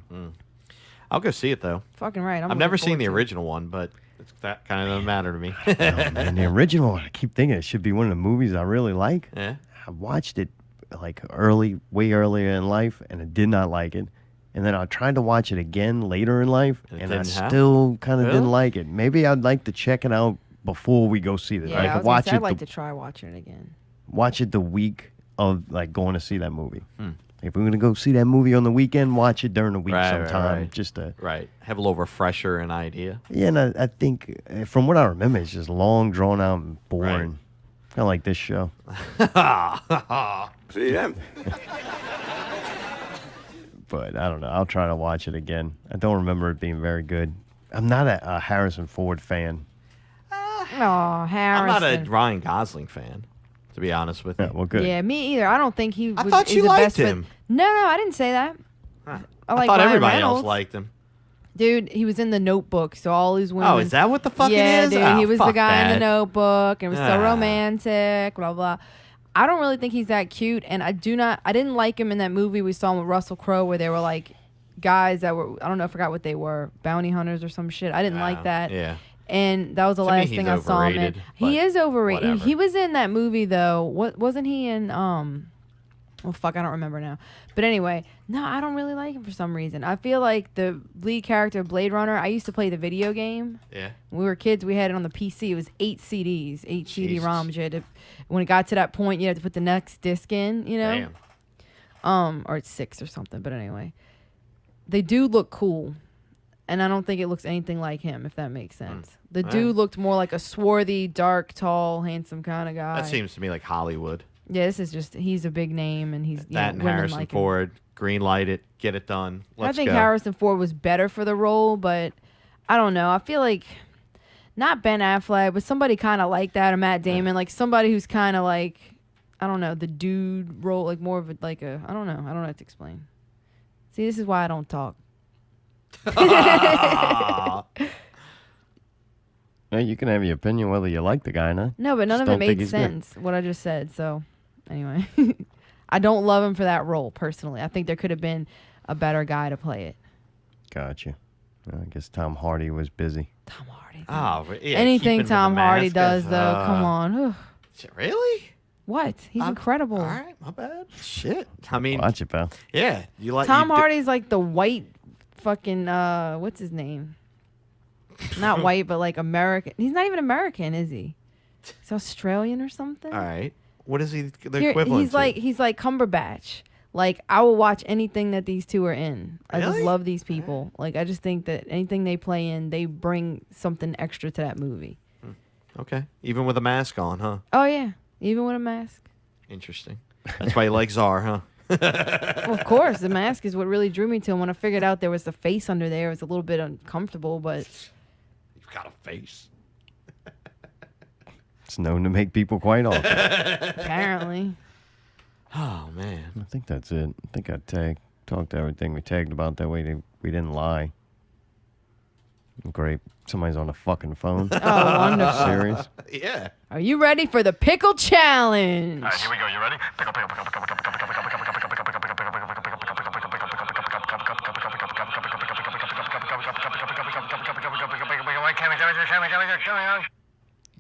I'll go see it, though. Fucking right. I've never seen the original one, but that kind of doesn't matter to me. And the original one, I keep thinking it should be one of the movies I really like. Yeah. I watched it like way earlier in life, and I did not like it. And then I tried to watch it again later in life, And it and I didn't have? still kind of Really? didn't like it. Maybe I'd like to check it out before we go see this. Yeah, I I could was watch gonna say, it. I'd like to try watching it again. Watch it the week of like going to see that movie. Hmm. If we're gonna go see that movie on the weekend, watch it during the week Right, sometime. right. Just to Right. Have a little refresher and idea. yeah, and I think from what I remember, it's just long, drawn out, and boring. Right. Kind of like this show. See them? But I don't know. I'll try to watch it again. I don't remember it being very good. I'm not a Harrison Ford fan. Oh, I'm not a Harrison. Ryan Gosling fan, to be honest with you. Yeah, well, good. Yeah, me either. I don't think he. I was, thought is you the liked best fit. him. No, I didn't say that. Huh. I like thought Ryan everybody Reynolds. else liked him. Dude, he was in The Notebook, so all these women. Oh, is that what the fuck yeah, it is? dude, Oh, he was the fuck guy in that. The Notebook, and it was so Ah. romantic, blah blah. I don't really think he's that cute, and I didn't like him in that movie we saw him with Russell Crowe, where they were like guys that were, I don't know, I forgot what they were, bounty hunters or some shit. I didn't like that. Yeah. And that was the To me, last he's thing I saw him in. overrated, He but is overrated. whatever. He was in that movie though. What wasn't he in? Well, fuck, I don't remember now. But anyway, no, I don't really like him for some reason. I feel like the lead character of Blade Runner. I used to play the video game. Yeah. When we were kids, we had it on the PC. It was 8 CDs, 8 Jesus. CD-ROMs. You had to, when it got to that point, you had to put the next disc in. You know. Damn. Or it's 6 or something. But anyway, they do look cool. and I don't think it looks anything like him, if that makes sense. The dude looked more like a swarthy, dark, tall, handsome kind of guy. That seems to me like Hollywood. Yeah, this is just, he's a big name, and he's, That and Harrison like Ford, green light it, get it done. Let's I think go. Harrison Ford was better for the role, but I don't know. I feel like not Ben Affleck, but somebody kind of like that, or Matt Damon, like somebody who's kind of like, I don't know, the dude role, like more of a, like a, I don't know how to explain. See, this is why I don't talk. Well, you can have your opinion whether you like the guy or not. No, but none Just of it don't think made he's good. sense, what I just said. So, anyway. I don't love him for that role, personally. I think there could have been a better guy to play it. Gotcha. Well, I guess Tom Hardy was busy. Tom Hardy. Oh, yeah, Anything keeping Tom the Hardy mask does, as, though, come on. Really? What? He's incredible. All right, my bad. Shit. I mean, Watch it, pal. yeah. You like Tom you do- Hardy's like the white fucking, what's his name? Not white, but like American. He's not even American, is he? He's Australian or something? All right. What is he the Here, equivalent he's like Cumberbatch. Like, I will watch anything that these two are in. I just Really? love these people. Like, I just think that anything they play in, they bring something extra to that movie. to? Okay. Even with a mask on, huh? Oh yeah, even with a mask. Interesting. That's why you like Czar, huh? Well, of course, the mask is what really drew me to him. When I figured out there was the face under there, it was a little bit uncomfortable, but You've got a face. It's known to make people quite awkward. apparently. Oh man. I think that's it. I think I talked to everything we tagged about. That way we didn't lie. Great. Somebody's on the fucking phone. Oh, wonderful. Serious? Yeah. Are you ready for the pickle challenge? Here we go. You ready? Pickle, pickle, pickle, pickle, pickle, pickle, pickle, pickle, pickle, pickle, pickle, pickle, pickle, pickle, pickle,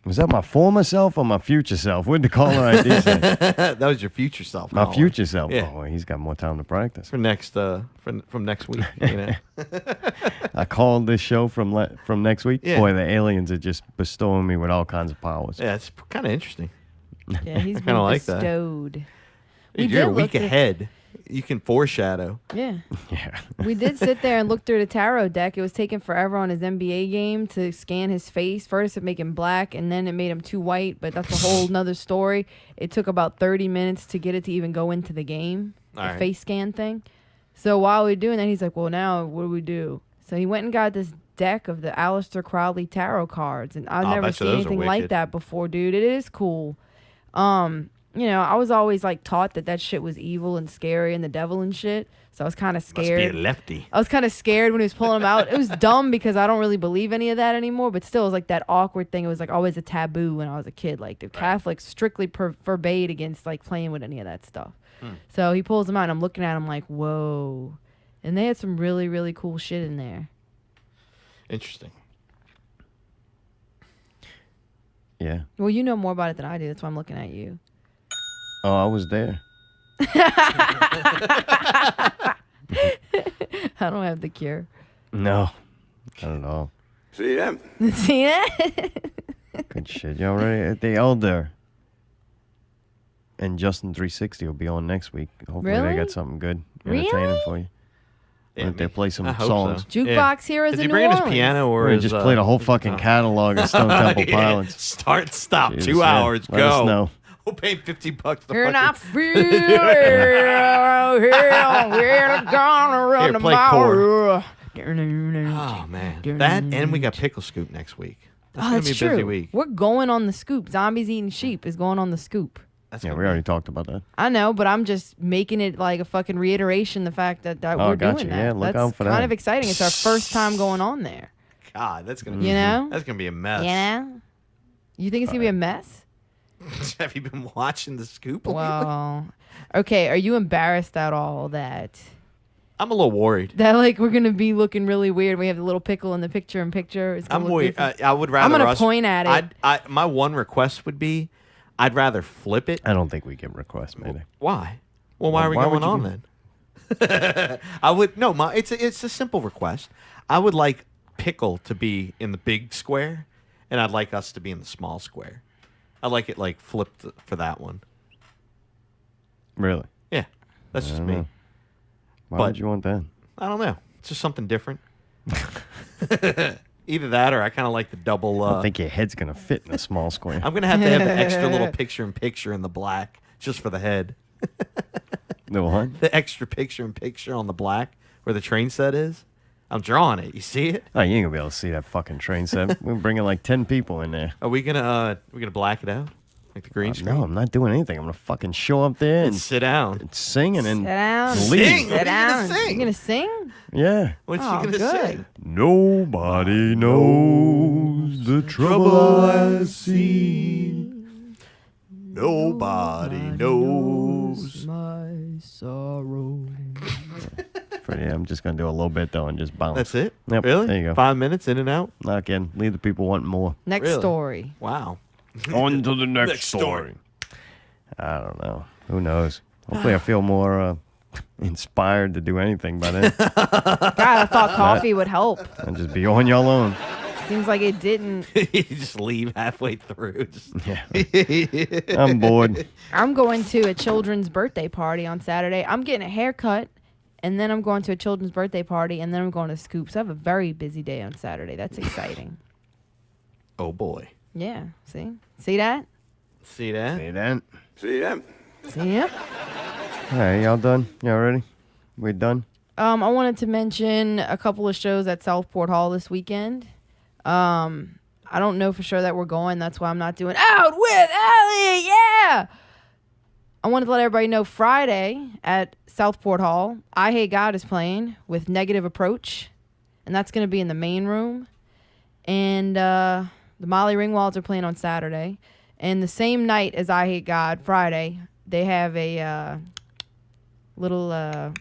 Was that my former self or my future self? What did the caller ID say? That was your future self. My caller. future self. Yeah. Oh, he's got more time to practice. For next from next week, you know. I called this show from next week. Yeah. Boy, the aliens are just bestowing me with all kinds of powers. Yeah, it's kind of interesting. Yeah, he's I been kinda like that. bestowed. Dude, We you're a did week look at- ahead. You can foreshadow. Yeah. Yeah. We did sit there and look through the tarot deck. It was taking forever on his NBA game to scan his face. First, it made him black, and then it made him too white, but that's a whole nother story. It took about 30 minutes to get it to even go into the game, All the right. face scan thing. So while we were doing that, he's like, well, now what do we do? So he went and got this deck of the Aleister Crowley tarot cards, and I've Oh, I never bet you seen those are anything like wicked. that before, dude. It is cool. You know, I was always like taught that shit was evil and scary and the devil and shit. So I was kind of scared. Must be a lefty. I was kind of scared when he was pulling them out. It was dumb because I don't really believe any of that anymore. But still, it was like that awkward thing. It was like always a taboo when I was a kid. Like the Catholics strictly forbade against like playing with any of that stuff. So he pulls them out, and I'm looking at him like, whoa. And they had some really, really cool shit in there. Interesting. Yeah. Well, you know more about it than I do. That's why I'm looking at you. Oh, I was there. I don't have the cure. No. Not at all. See them? See that? Good shit. You already the Elder and Justin 360 will be on next week. Hopefully Really? they got something good, entertaining Really? for you. Yeah, If they play some I hope songs. so. Jukebox Heroes Is in he New bringing his Orleans. piano or We his, just played a whole his fucking guitar? catalog of Stone Temple Yeah. Pilots. Start, stop. Jesus, 2 yeah. hours. Let Go. us know. We'll pay him $50 to And I fucking- feel we're gonna run Here, play tomorrow. Oh man, that and we got Pickle Scoop next week. That's Oh, gonna that's be a true. busy week. We're going on the scoop. Zombies eating sheep is going on the scoop. That's Yeah, gonna we be- already talked about that. I know, but I'm just making it like a fucking reiteration. The fact that Oh, we're gotcha. doing that. Yeah, look that's out for kind that. of exciting. It's our first time going on there. God, that's gonna. You know? That's gonna be a mess. You know? You think it's gonna be a mess? Have you been watching the Scoop? lately? Well, okay. Are you embarrassed at all that I'm a little worried. like we're gonna be looking really weird? We have the little pickle in the picture in picture. It's gonna I'm look worried. goofy. I would rather. I'm gonna us- point at it. My one request would be, I'd rather flip it. I don't think we get requests, Mayday. Why? Well, why Well, are we why going would you on then? I would no. It's a simple request. I would like Pickle to be in the big square, and I'd like us to be in the small square. I like it like flipped for that one. Really? Yeah, that's just don't me. know. Why But- would you want that? I don't know. It's just something different. Either that or I kind of like the double. I think your head's going to fit in a small square. I'm going to have the extra little picture-in-picture in the black just for the head. The what? The extra picture-in-picture on the black where the train set is. I'm drawing it. You see it? Oh, you ain't going to be able to see that fucking train set. We're bringing like 10 people in there. Are we gonna black it out? Like the green screen? No, I'm not doing anything. I'm going to fucking show up there and sit down. Sing and then Sit down. leave. Sing. Sit down. What are you gonna sing? You gonna sing? Yeah. What's Oh, she gonna good. sing? Nobody knows the trouble I see. Nobody knows. My sorrow. Yeah, I'm just going to do a little bit, though, and just bounce. That's it? Yep, Really? there you go. 5 minutes in and out? Not again. Leave the people wanting more. Next Really? story. Wow. On to the next Next story. I don't know. Who knows? Hopefully I feel more inspired to do anything by then. God, I thought coffee would help. And just be on your own. Seems like it didn't. You just leave halfway through. Yeah. I'm bored. I'm going to a children's birthday party on Saturday. I'm getting a haircut, and then I'm going to a children's birthday party, and then I'm going to Scoops. I have a very busy day on Saturday. That's exciting. Oh, boy. Yeah, see? See that? See that? See that? See them? See ya? All right, y'all done? Y'all ready? We done? I wanted to mention a couple of shows at Southport Hall this weekend. I don't know for sure that we're going. That's why I'm not doing Out with Ellie. Yeah. I wanted to let everybody know Friday at Southport Hall, I Hate God is playing with Negative Approach, and that's going to be in the main room. And the Molly Ringwalds are playing on Saturday. And the same night as I Hate God, Friday, they have a little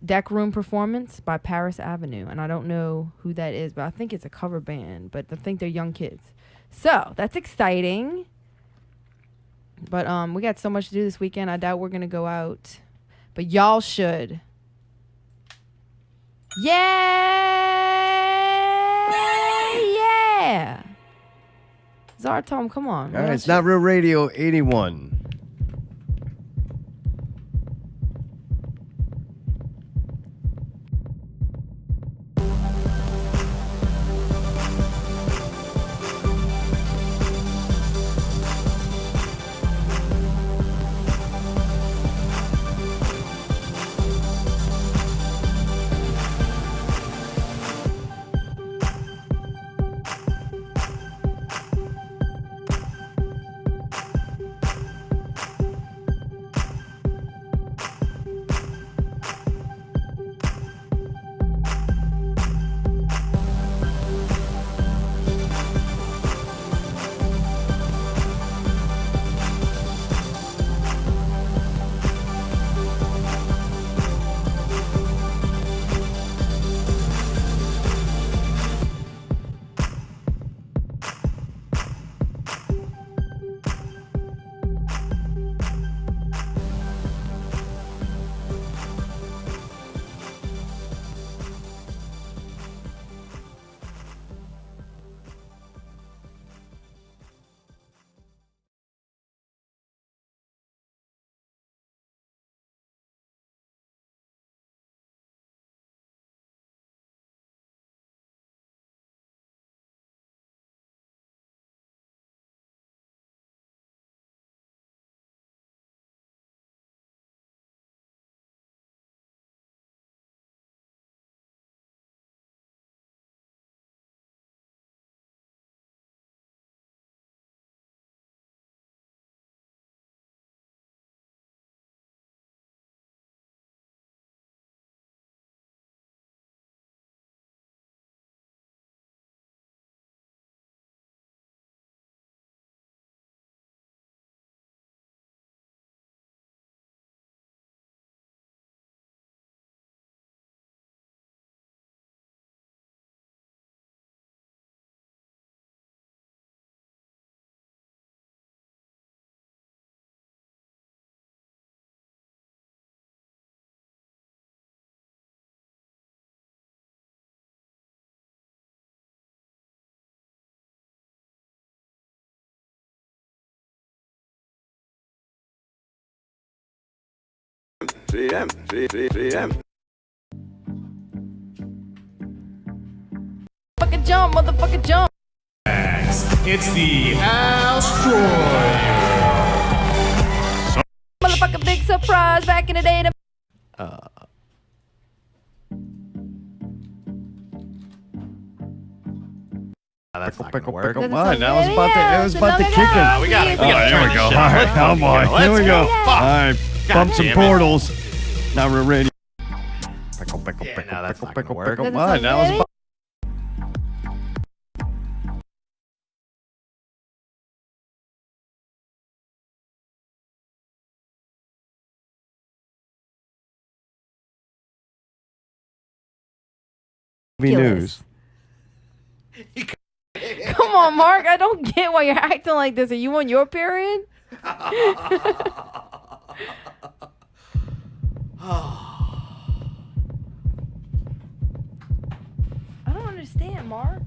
deck room performance by Paris Avenue. And I don't know who that is, but I think it's a cover band. But I think they're young kids. So that's exciting. But we got so much to do this weekend. I doubt we're going to go out. But y'all should. Yeah! Zartom, come on. All right, it's Not Real Radio 81. See them? See them? motherfucker jump, motherfucker jump. It's the Astroid. Motherfucker big surprise back in the day. That's not Pickle, gonna work. pickle. What? That was about to kick it. We gotta Oh, turn there we this go. All shit right, on. come on. Let's Here we go. go. All right, God bump some damn it. portals. Now we're ready. Pickle, pickle, Yeah, pickle, no, that's pickle, not pickle, gonna work. pickle. That's What? That was ready? about news. Come on, Mark. I don't get why you're acting like this. Are you on your period? I don't understand, Mark.